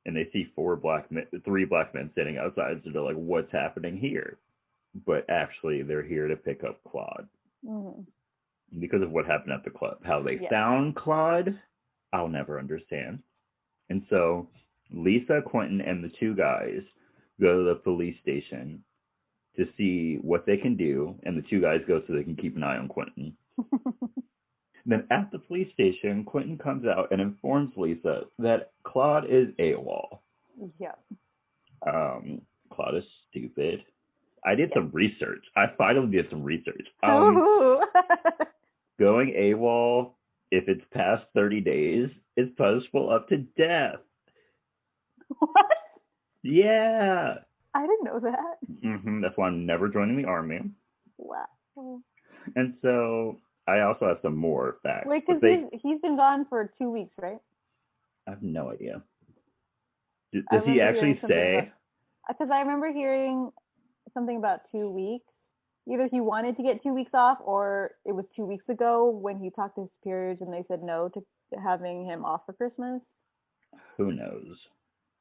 and they see three black men sitting outside, so they're like, what's happening here? But actually, they're here to pick up Claude. Mm-hmm. Because of what happened at the club. How they found Claude, I'll never understand. And so, Lisa, Quentin, and the two guys go to the police station to see what they can do, and the two guys go so they can keep an eye on Quentin. Then at the police station, Quentin comes out and informs Lisa that Claude is AWOL. Yeah. Claude is stupid. I did some research. I finally did some research. Going AWOL, if it's past 30 days, is punishable up to death. What? Yeah. I didn't know that. That's why I'm never joining the army. Wow. And so I also have some more facts. Wait, because he's been gone for 2 weeks, right? I have no idea. Does he actually stay? Because I remember hearing something about 2 weeks. Either he wanted to get 2 weeks off, or it was 2 weeks ago when he talked to his superiors and they said no to having him off for Christmas. Who knows?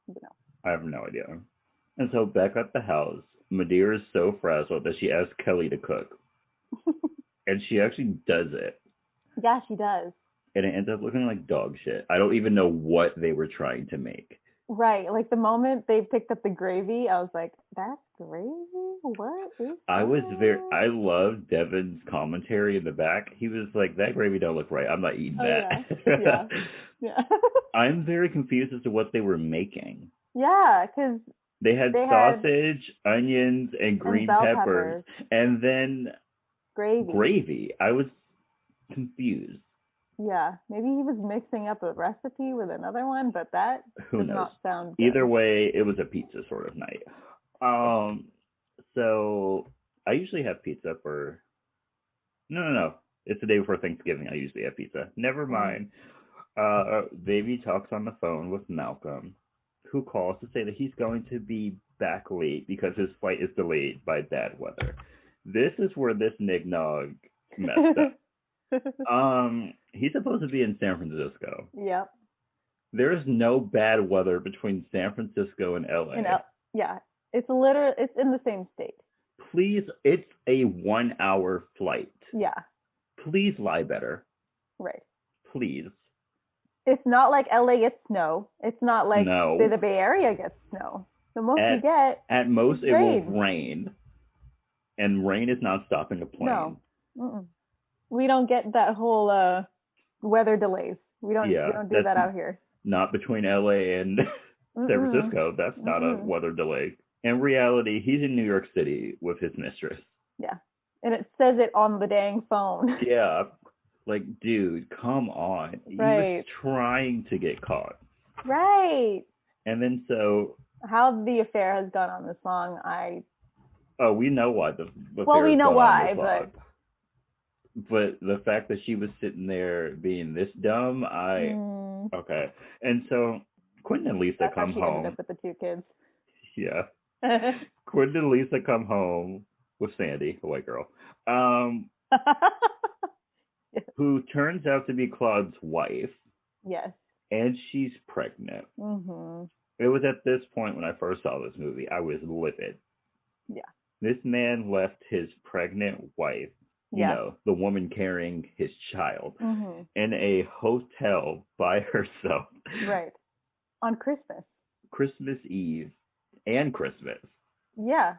No. I have no idea. And so back at the house, Madeira is so frazzled that she asks Kelley to cook. And she actually does it. Yeah, she does. And it ends up looking like dog shit. I don't even know what they were trying to make. Right. Like the moment they picked up the gravy, I was like, that's gravy? What is that? I loved Devin's commentary in the back. He was like, that gravy don't look right. I'm not eating that. Yeah. I'm very confused as to what they were making. Yeah, because they had sausage, onions, and green peppers, and then gravy. I was confused. Yeah, maybe he was mixing up a recipe with another one, but that does not sound good. Either way, it was a pizza sort of night. So I usually have pizza for... No. It's the day before Thanksgiving. I usually have pizza. Never mind. Baby talks on the phone with Malcolm, who calls to say that he's going to be back late because his flight is delayed by bad weather. This is where this nignog messed up. He's supposed to be in San Francisco. Yep. There's no bad weather between San Francisco and LA. Yeah. It's in the same state. Please, it's a 1-hour flight. Yeah. Please lie better. Right. Please. It's not like LA gets snow. It's not like the Bay Area gets snow. The most we get at most it will rain. And rain is not stopping a plane. No. Mm-mm. We don't get that whole weather delays. We don't do that out here. Not between LA and San Francisco. That's not a weather delay. In reality, he's in New York City with his mistress. Yeah. And it says it on the dang phone. Yeah. Like, dude, come on. He was trying to get caught. Right. And then so... How the affair has gone on this long, Oh, we know why the well, we know why, but the fact that she was sitting there being this dumb, okay. And so Quentin and Lisa come home. Ended up with the 2 kids. Yeah. Quentin and Lisa come home with Sandy, a white girl, who turns out to be Claude's wife. Yes. And she's pregnant. Mm-hmm. It was at this point when I first saw this movie, I was livid. Yeah. This man left his pregnant wife, you know, the woman carrying his child, in a hotel by herself. Right. On Christmas. Christmas Eve and Christmas. Yeah.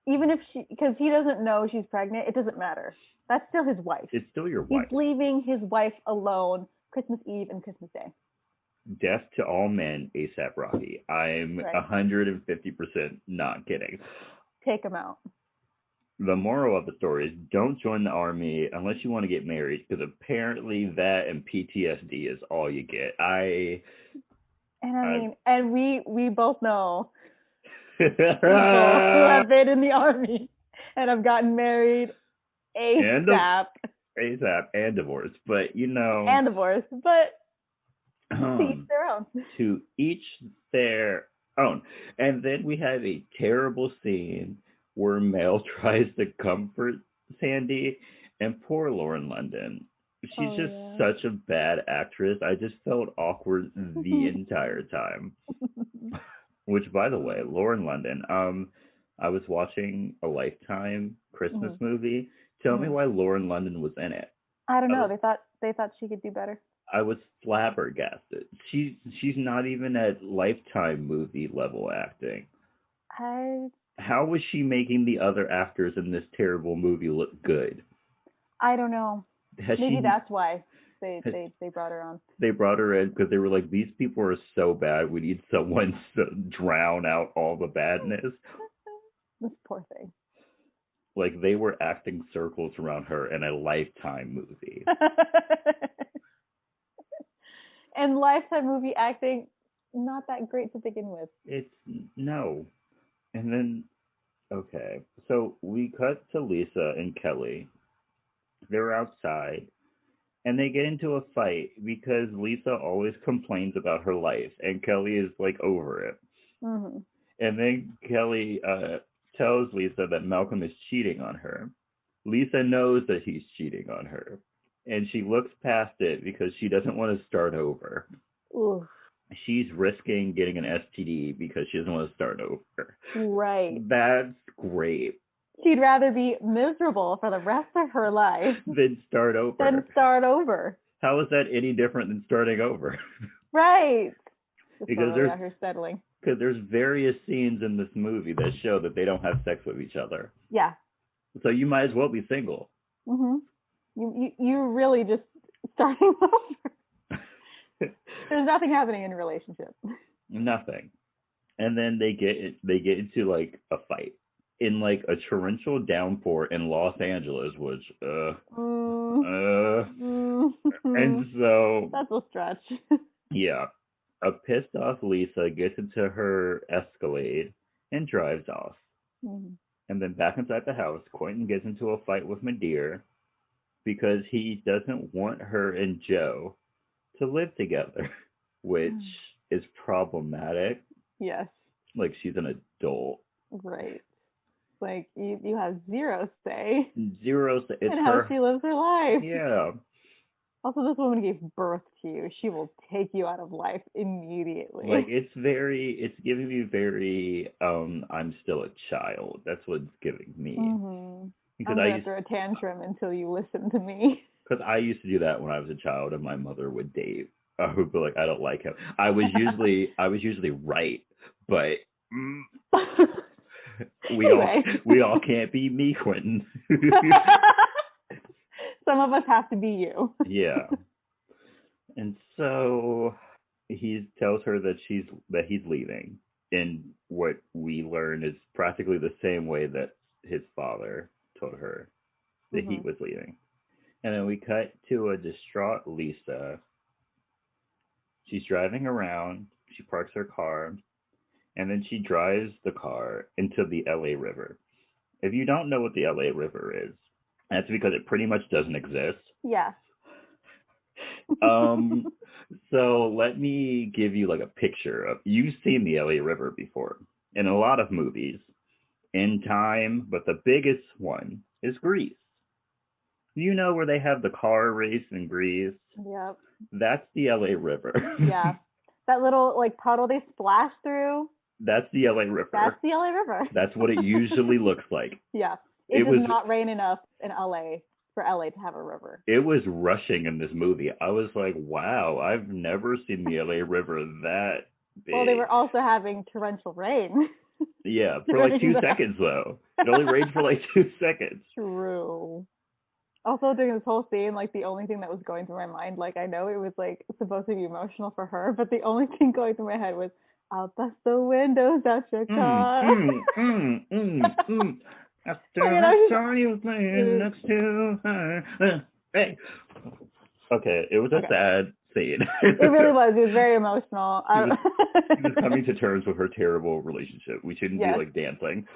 Even if because he doesn't know she's pregnant, it doesn't matter. That's still his wife. It's still your wife. He's leaving his wife alone Christmas Eve and Christmas Day. Death to all men, A$AP Rocky. I'm 150% not kidding. Take him out. The moral of the story is don't join the army unless you want to get married, because apparently that and PTSD is all you get. And we both know people who have been in the army and have gotten married ASAP. ASAP and divorced, but you know. And divorced, but to each their own. To each their own. And then we have a terrible scene where Mel tries to comfort Sandy, and poor Lauren London. She's such a bad actress. I just felt awkward the entire time. Which, by the way, Lauren London, I was watching a Lifetime Christmas movie. Tell me why Lauren London was in it. I don't know. They thought she could do better. I was flabbergasted. She's not even at Lifetime movie level acting. How was she making the other actors in this terrible movie look good? I don't know. Maybe that's why they brought her on. They brought her in because they were like, these people are so bad. We need someone to drown out all the badness. This poor thing. Like, they were acting circles around her in a Lifetime movie. And Lifetime movie acting not that great to begin with. It's no. And then, okay, so we cut to Lisa and Kelly. They're outside, and they get into a fight because Lisa always complains about her life, and Kelly is like over it. Mm-hmm. And then Kelly tells Lisa that Malcolm is cheating on her. Lisa knows that he's cheating on her, and she looks past it because she doesn't want to start over. Ooh. She's risking getting an STD because she doesn't want to start over. Right. That's great. She'd rather be miserable for the rest of her life than start over. How is that any different than starting over? Right. Because there's various scenes in this movie that show that they don't have sex with each other. Yeah. So you might as well be single. Mhm. You're really just starting over. There's nothing happening in a relationship. Nothing. And then they get into like a fight in like a torrential downpour in Los Angeles, which and so that's a stretch. Yeah. A pissed off Lisa gets into her Escalade and drives off. Mm-hmm. And then back inside the house, Quentin gets into a fight with Madeir because he doesn't want her and Joe to live together, which is problematic. Yes. Like, she's an adult. Right. Like, you have zero say. Zero say. It's in how she lives her life. Yeah. Also, this woman gave birth to you. She will take you out of life immediately. Like, it's giving me very, I'm still a child. That's what it's giving me. Mm-hmm. Because I'm going to throw a tantrum until you listen to me. Because I used to do that when I was a child, and my mother would date. I would be like, I don't like him. I was usually right, but we all can't be me, Quentin. Some of us have to be you. Yeah. And so he tells her that he's leaving, and what we learn is practically the same way that his father told her that he was leaving. And then we cut to a distraught Lisa. She's driving around. She parks her car, and then she drives the car into the LA River. If you don't know what the LA River is, that's because it pretty much doesn't exist. Yeah. So let me give you like a picture of, you've seen the LA River before in a lot of movies in time, but the biggest one is Grease. You know where they have the car race in Grease? Yep. That's the LA River. Yeah. That little like puddle they splash through. That's the LA River. That's the LA River. That's what it usually looks like. Yeah. It does not rain enough in LA for LA to have a river. It was rushing in this movie. I was like, wow, I've never seen the LA River that big. Well, they were also having torrential rain. Yeah, for like 2 seconds though. It only rained for like 2 seconds. True. Also, during this whole scene, like the only thing that was going through my mind, like I know it was like supposed to be emotional for her, but the only thing going through my head was, "I'll bust the windows out your car." After I saw you playing next to her. Hey. Okay, it was a sad scene. It really was. It was very emotional. She was coming to terms with her terrible relationship. We shouldn't be like dancing.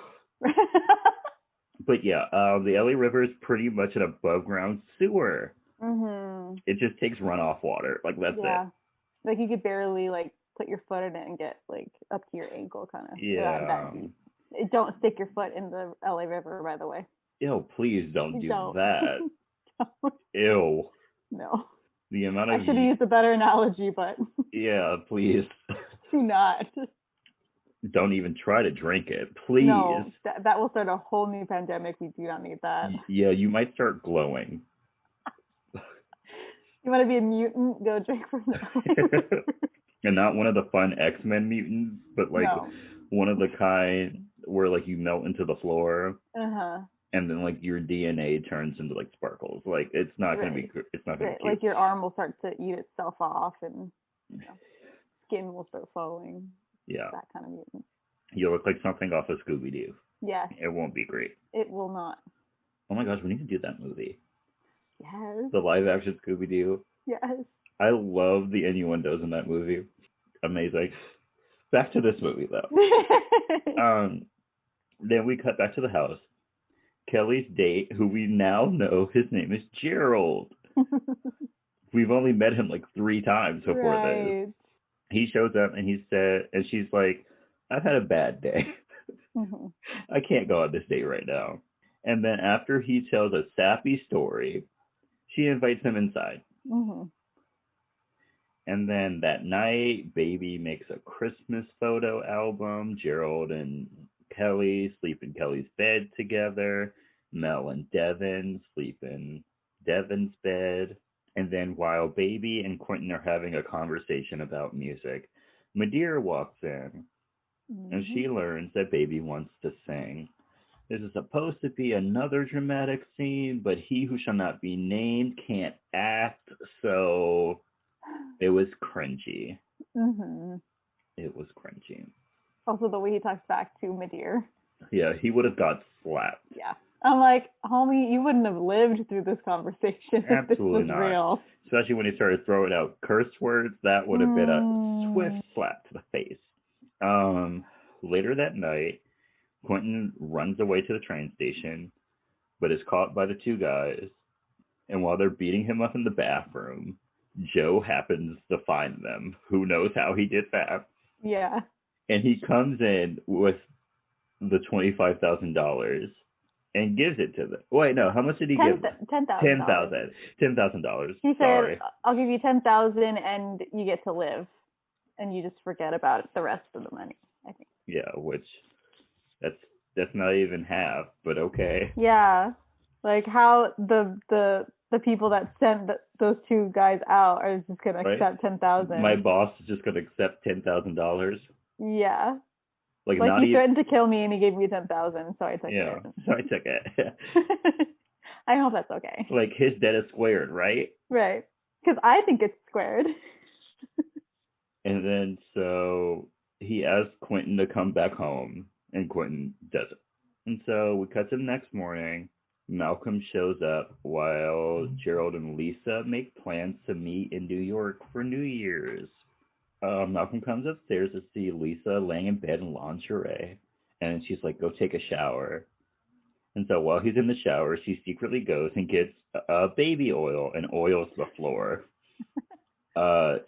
But yeah, the LA River is pretty much an above ground sewer. Mm-hmm. It just takes runoff water. Like, that's it. Like, you could barely like put your foot in it and get like up to your ankle kind of. Yeah. That deep. Don't stick your foot in the LA River, by the way. Ew, please don't do that. Don't. Ew. No. The amount of... I should have used a better analogy, but... Yeah, please. Do not. Don't even try to drink it, please. No, that will start a whole new pandemic. We do not need that. Yeah, you might start glowing. You want to be a mutant? Go drink from the LA River. And not one of the fun X-Men mutants, but like one of the kind where like you melt into the floor. Uh-huh. And then like your DNA turns into like sparkles. Like, it's not going to be, it's not going to be cute. Like your arm will start to eat itself off, and skin will start flowing. Yeah. That kind of mutant. You look like something off of Scooby-Doo. Yeah. It won't be great. It will not. Oh my gosh, we need to do that movie. Yes. The live action Scooby-Doo. Yes. I love the innuendos in that movie. Amazing. Back to this movie, though. Then we cut back to the house. Kelly's date, who we now know his name is Gerald. We've only met him like 3 times before this. He shows up and she's like, I've had a bad day. I can't go on this date right now. And then after he tells a sappy story, she invites him inside. And then that night, Baby makes a Christmas photo album. Gerald and Kelley sleep in Kelly's bed together. Mel and Devin sleep in Devin's bed. And then while Baby and Quentin are having a conversation about music, Madeira walks in. And she learns that Baby wants to sing. This is supposed to be another dramatic scene, but he who shall not be named can't act, so it was cringy. It was cringy. Also, the way he talks back to Madeira. Yeah, he would have got slapped. Yeah. I'm like, homie, you wouldn't have lived through this conversation if this was not. real. Especially when he started throwing out curse words, that would have been a swift slap to the face. Later that night, Quentin runs away to the train station, but is caught by the 2 guys. And while they're beating him up in the bathroom, Joe happens to find them. Who knows how he did that? Yeah. And he comes in with the $25,000 and gives it to them. Wait, no, how much did he give them? $10,000. $10,000. He said, I'll give you $10,000 and you get to live. And you just forget about the rest of the money, I think. Yeah, which that's not even half, but okay. Yeah, like how the people that sent those 2 guys out are just gonna accept $10,000. My boss is just gonna accept $10,000. Yeah. Like he threatened to kill me and he gave me $10,000, so I took it. Yeah, so I took it. I hope that's okay. Like his debt is squared, right? Right. Because I think it's squared. And then so he asks Quentin to come back home, and Quentin doesn't. And so we cut to the next morning. Malcolm shows up while Gerald and Lisa make plans to meet in New York for New Year's. Malcolm comes upstairs to see Lisa laying in bed in lingerie, and she's like, go take a shower. And so while he's in the shower, she secretly goes and gets baby oil and oils the floor.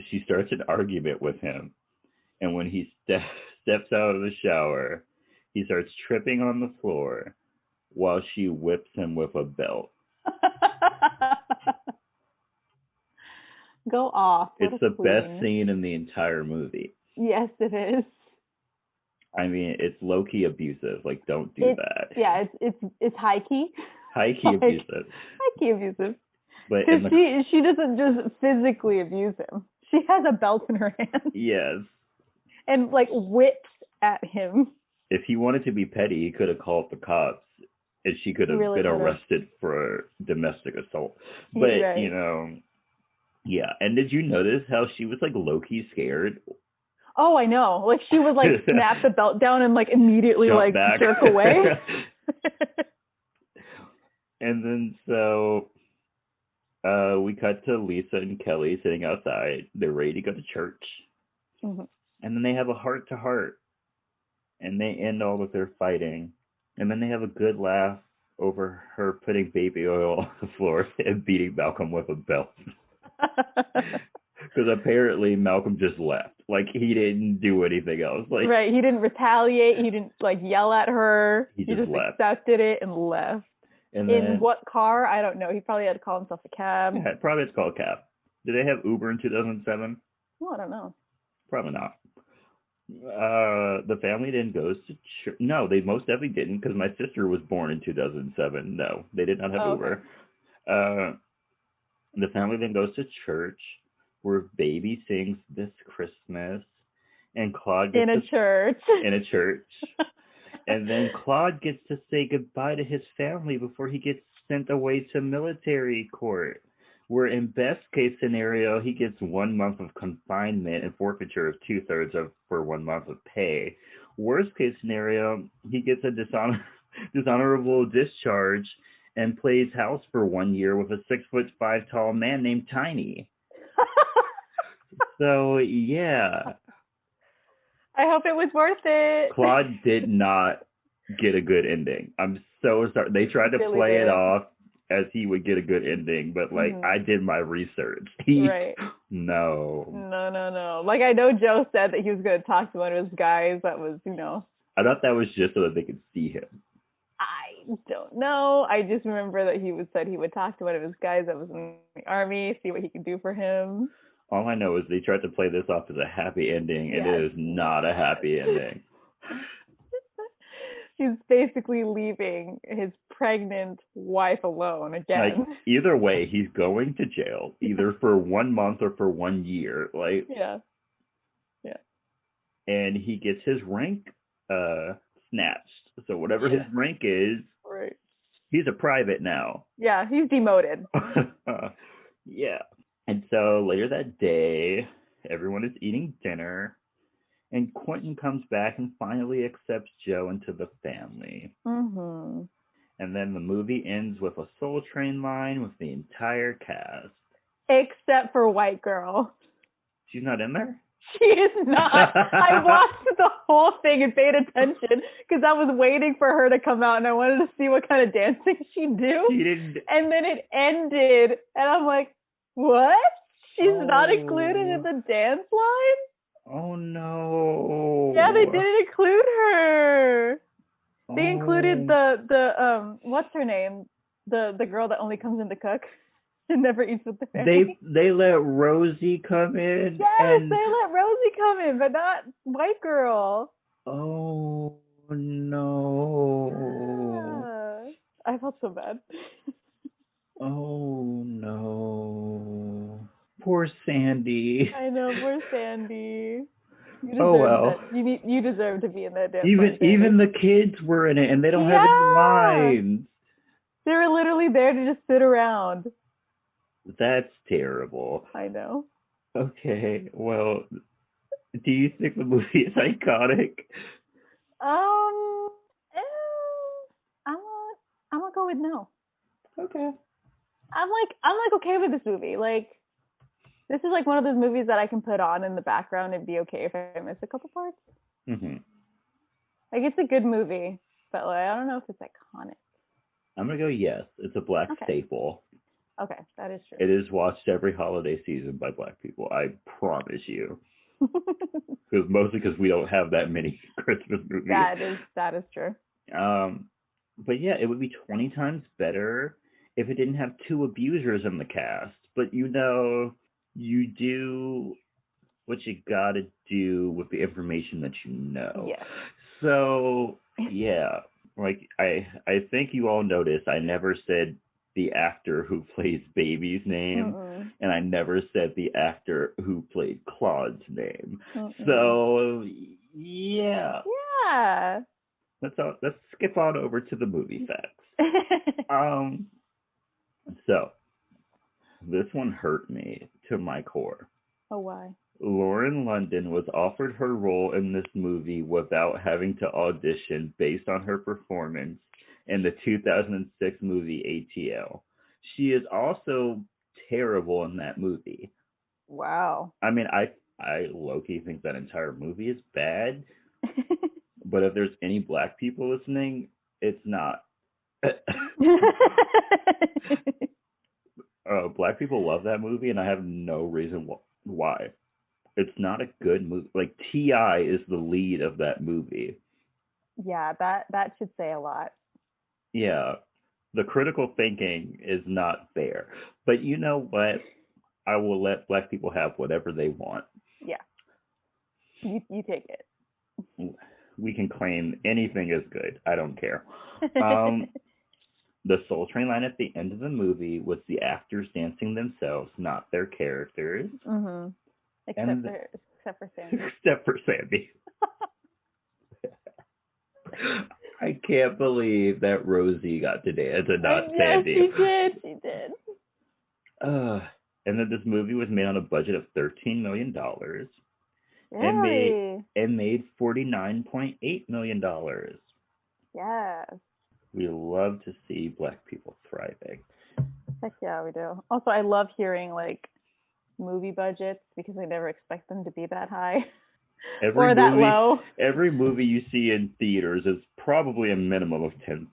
She starts an argument with him, and when he steps out of the shower, he starts tripping on the floor while she whips him with a belt. Go off. It's the best scene in the entire movie. Yes, it is. I mean, it's low-key abusive. Like, don't do that. Yeah, it's high-key. High-key abusive. High-key abusive. But she doesn't just physically abuse him. She has a belt in her hand. Yes. And like whips at him. If he wanted to be petty, he could have called the cops, and she could have been arrested for domestic assault. But right. You know, yeah. And did you notice how she was like low-key scared? Oh, I know. Like she would like snap the belt down and like immediately jump back. jerk away. And then so we cut to Lisa and Kelly sitting outside. They're ready to go to church. Mm-hmm. And then they have a heart-to-heart. And they end all of their fighting. And then they have a good laugh over her putting baby oil on the floor and beating Malcolm with a belt. Because apparently Malcolm just left. Like, he didn't do anything else. Like, right, he didn't retaliate. He didn't, like, yell at her. He just left. Accepted it and left. And then, in what car? I don't know. He probably had to call himself a cab. Yeah, probably it's called a cab. Did they have Uber in 2007? Oh, I don't know. Probably not. The family then goes to church. No, they most definitely didn't, because my sister was born in 2007. No, they did not have Uber. Okay. The family then goes to church, where Baby sings This Christmas, and Claude gets in a church. And then Claude gets to say goodbye to his family before he gets sent away to military court, where in best case scenario, he gets 1 month of confinement and forfeiture of 2/3 for 1 month of pay. Worst case scenario, he gets a dishonorable discharge and plays house for 1 year with a 6'5" tall man named Tiny. So, yeah. I hope it was worth it. Claude did not get a good ending. I'm so sorry. They tried to Really play it didn't. off as he would get a good ending, but like I did my research. Right. No. No. Like, I know Joe said that he was going to talk to one of his guys that was, I thought that was just so that they could see him. I don't know. I just remember that said he would talk to one of his guys that was in the army, see what he could do for him. All I know is they tried to play this off as a happy ending, and it is not a happy ending. He's basically leaving his pregnant wife alone again. Like, either way, he's going to jail, either for 1 month or for 1 year. Like, yeah. And he gets his rank snatched. So whatever his rank is, right. He's a private now. Yeah, he's demoted. Yeah. And so later that day, everyone is eating dinner, and Quentin comes back and finally accepts Joe into the family. Mm-hmm. And then the movie ends with a Soul Train line with the entire cast. Except for White Girl. She's not in there? She is not. I watched the whole thing and paid attention because I was waiting for her to come out and I wanted to see what kind of dancing she'd do. She didn't. And then it ended and I'm like, what? She's not included in the dance line? Oh no. Yeah, they didn't include her. They included the what's her name? The girl that only comes in to cook and never eats with the family. They let Rosie come in. Yes, they let Rosie come in, but not White Girl. Oh no. Yeah. I felt so bad. Oh no. Poor Sandy. I know, poor Sandy. Oh well. You deserve to be in that dance. Even the kids were in it, and they don't have any lines. They were literally there to just sit around. That's terrible. I know. Okay, well, do you think the movie is iconic? I'm gonna go with no. Okay. I'm okay with this movie. Like, this is like one of those movies that I can put on in the background and be okay if I miss a couple parts. Mhm. Like, it's a good movie, but like, I don't know if it's iconic. I'm gonna go yes. It's a Black staple. Okay, that is true. It is watched every holiday season by Black people. I promise you. Mostly because we don't have that many Christmas movies. That is true. But yeah, it would be 20 times better if it didn't have two abusers in the cast. But you do what you gotta do with the information that you know. Yeah. So yeah, like I think you all noticed I never said the actor who plays Baby's name, and I never said the actor who played Claude's name. So yeah. Yeah. Let's skip on over to the movie facts. So this one hurt me to my core. Oh, why? Lauren London was offered her role in this movie without having to audition based on her performance in the 2006 movie ATL. She is also terrible in that movie. Wow. I mean, I low-key think that entire movie is bad, but if there's any Black people listening, it's not. Black people love that movie, and I have no reason why. It's not a good movie. Like, T.I. is the lead of that movie. Yeah, that should say a lot. Yeah. The critical thinking is not there. But you know what? I will let Black people have whatever they want. Yeah. You take it. We can claim anything is good. I don't care. The Soul Train line at the end of the movie was the actors dancing themselves, not their characters. Mm-hmm. Except for Sandy. Except for Sandy. I can't believe that Rosie got to dance and not Sandy. She did. And then this movie was made on a budget of $13 million. Really? And made $49.8 million. Yes. We love to see Black people thriving. Heck yeah, we do. Also, I love hearing like movie budgets because I never expect them to be that high. Or that low. Every movie you see in theaters is probably a minimum of $10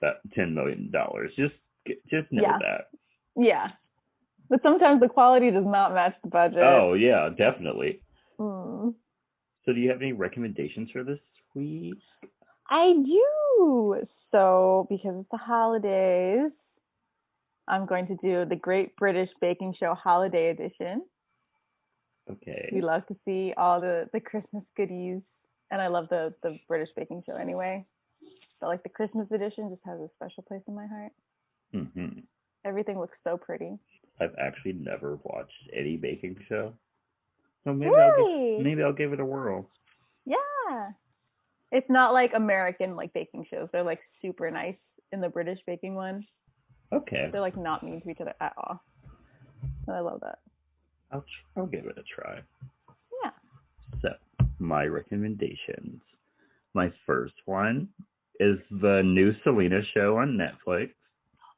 million. Just know that. Yeah. But sometimes the quality does not match the budget. Oh, yeah, definitely. So do you have any recommendations for this week? I do. So, because it's the holidays, I'm going to do the Great British Baking Show Holiday Edition. Okay. We love to see all the Christmas goodies. And I love the British Baking Show anyway. So, like, the Christmas edition just has a special place in my heart. Mm-hmm. Everything looks so pretty. I've actually never watched any baking show. So maybe I'll give it a whirl. Yeah. It's not like American like baking shows. They're like super nice in the British baking one. Okay. They're like not mean to each other at all. And I love that. I'll give it a try. Yeah. So, my recommendations. My first one is the new Selena show on Netflix.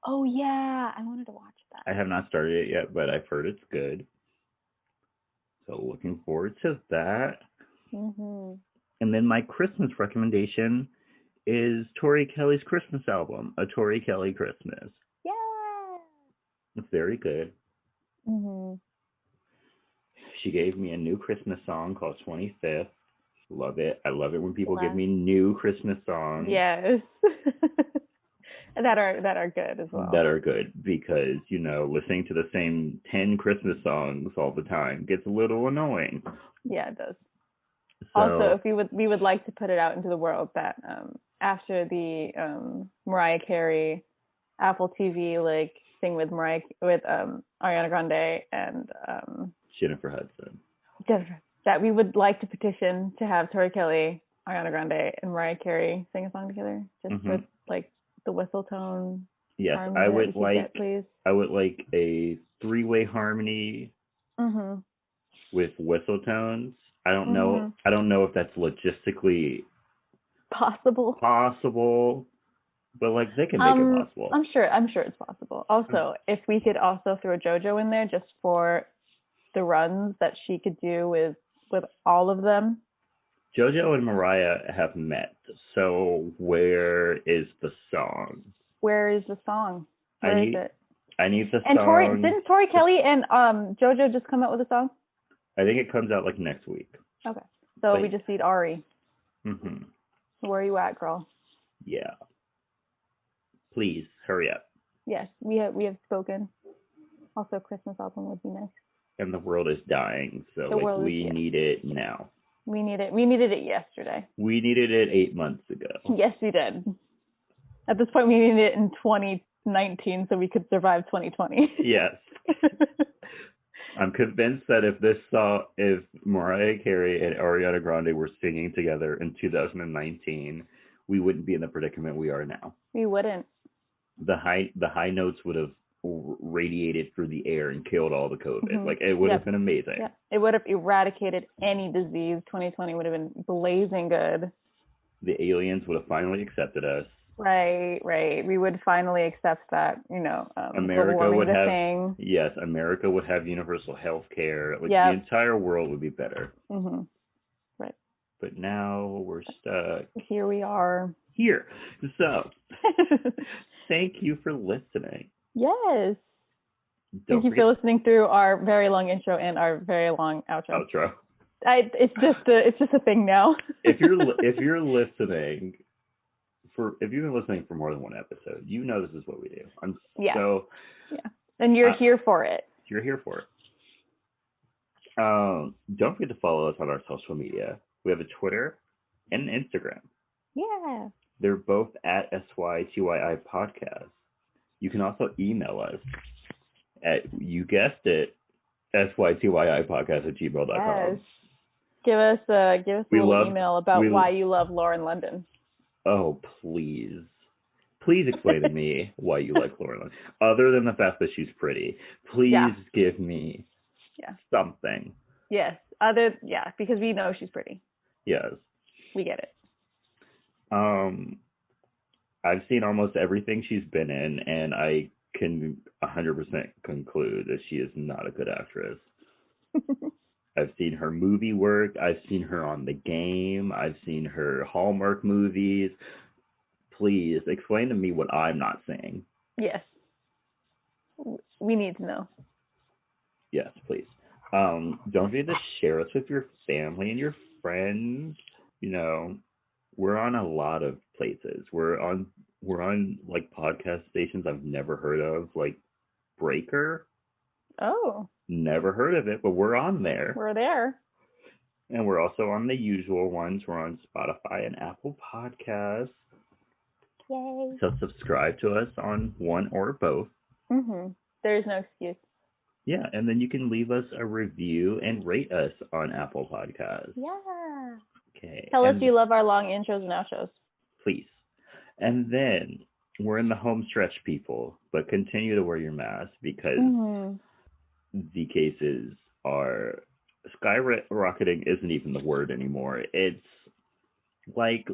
Oh yeah, I wanted to watch that. I have not started it yet, but I've heard it's good. So looking forward to that. Mm-hmm. And then my Christmas recommendation is Tori Kelly's Christmas album, A Tori Kelly Christmas. Yeah. It's very good. Mm-hmm. She gave me a new Christmas song called 25th. Love it. I love it when people give me new Christmas songs. Yes. that are good as well. That are good because, listening to the same 10 Christmas songs all the time gets a little annoying. Yeah, it does. So, also, if we would like to put it out into the world that after the Mariah Carey Apple TV like thing with Ariana Grande and Jennifer Hudson. That we would like to petition to have Tori Kelly, Ariana Grande, and Mariah Carey sing a song together, just with like the whistle tone. Yes, I would like. Please. I would like a 3-way harmony with whistle tones. I don't know. I don't know if that's logistically possible, but like they can make it possible. I'm sure it's possible. Also, if we could also throw JoJo in there just for the runs that she could do with all of them. JoJo and Mariah have met, so where is the song? Where is the song? Where is it? I need the song. Didn't Tori Kelly and JoJo just come out with a song? I think it comes out like next week. Okay, so we just need Ari. Mm-hmm. Where are you at, girl? Yeah. Please hurry up. Yes, we have spoken. Also, a Christmas album would be nice. And the world is dying, so we need it now. We needed it yesterday. We needed it 8 months ago. Yes, we did. At this point, we needed it in 2019 so we could survive 2020. Yes. I'm convinced that if Mariah Carey and Ariana Grande were singing together in 2019, we wouldn't be in the predicament we are now. We wouldn't. The high notes would have radiated through the air and killed all the COVID. Like it would have been amazing. Yeah. It would have eradicated any disease. 2020 would have been blazing good. The aliens would have finally accepted us. Right. We would finally accept that, America would have thing. Yes, America would have universal health care. Like the entire world would be better. Mm-hmm. Right. But now we're stuck. Here we are. Here. So, thank you for listening. Yes. Thank you for listening through our very long intro and our very long outro. It's just a thing now. if you've been listening for more than one episode, this is what we do. And you're here for it. You're here for it. Don't forget to follow us on our social media. We have a Twitter and an Instagram. Yeah. They're both at SYTYI Podcast. You can also email us at, you guessed it, SYTYIPodcast@gmail.com. Yes. Give us a little email about why you love Lauren London. Oh, please. Please explain to me why you like Lauren London. Other than the fact that she's pretty. Please give me something. Yes. Because we know she's pretty. Yes. We get it. I've seen almost everything she's been in, and I can 100% conclude that she is not a good actress. I've seen her movie work. I've seen her on The Game. I've seen her Hallmark movies. Please explain to me what I'm not seeing. Yes. We need to know. Yes, please. Don't forget to share us with your family and your friends. You know, we're on a lot of places. We're on like podcast stations I've never heard of, like Breaker. Oh. Never heard of it, but we're on there. We're there. And we're also on the usual ones. We're on Spotify and Apple Podcasts. Yay. So subscribe to us on one or both. There's no excuse. Yeah, and then you can leave us a review and rate us on Apple Podcasts. Yeah. Okay. Tell us you love our long intros and outros. Please. And then we're in the home stretch, people, but continue to wear your mask because the cases are skyrocketing. Isn't even the word anymore. It's like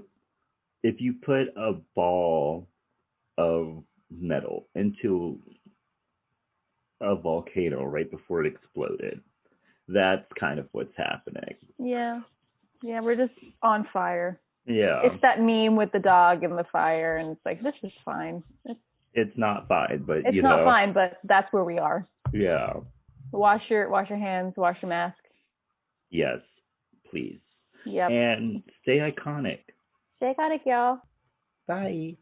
if you put a ball of metal into a volcano right before it exploded. That's kind of what's happening. Yeah, we're just on fire. Yeah. It's that meme with the dog and the fire, and it's like, this is fine. It's not fine, but it's not fine, but that's where we are. Yeah. Wash your hands, wash your mask. Yes, please. Yep. And stay iconic. Stay iconic, y'all. Bye.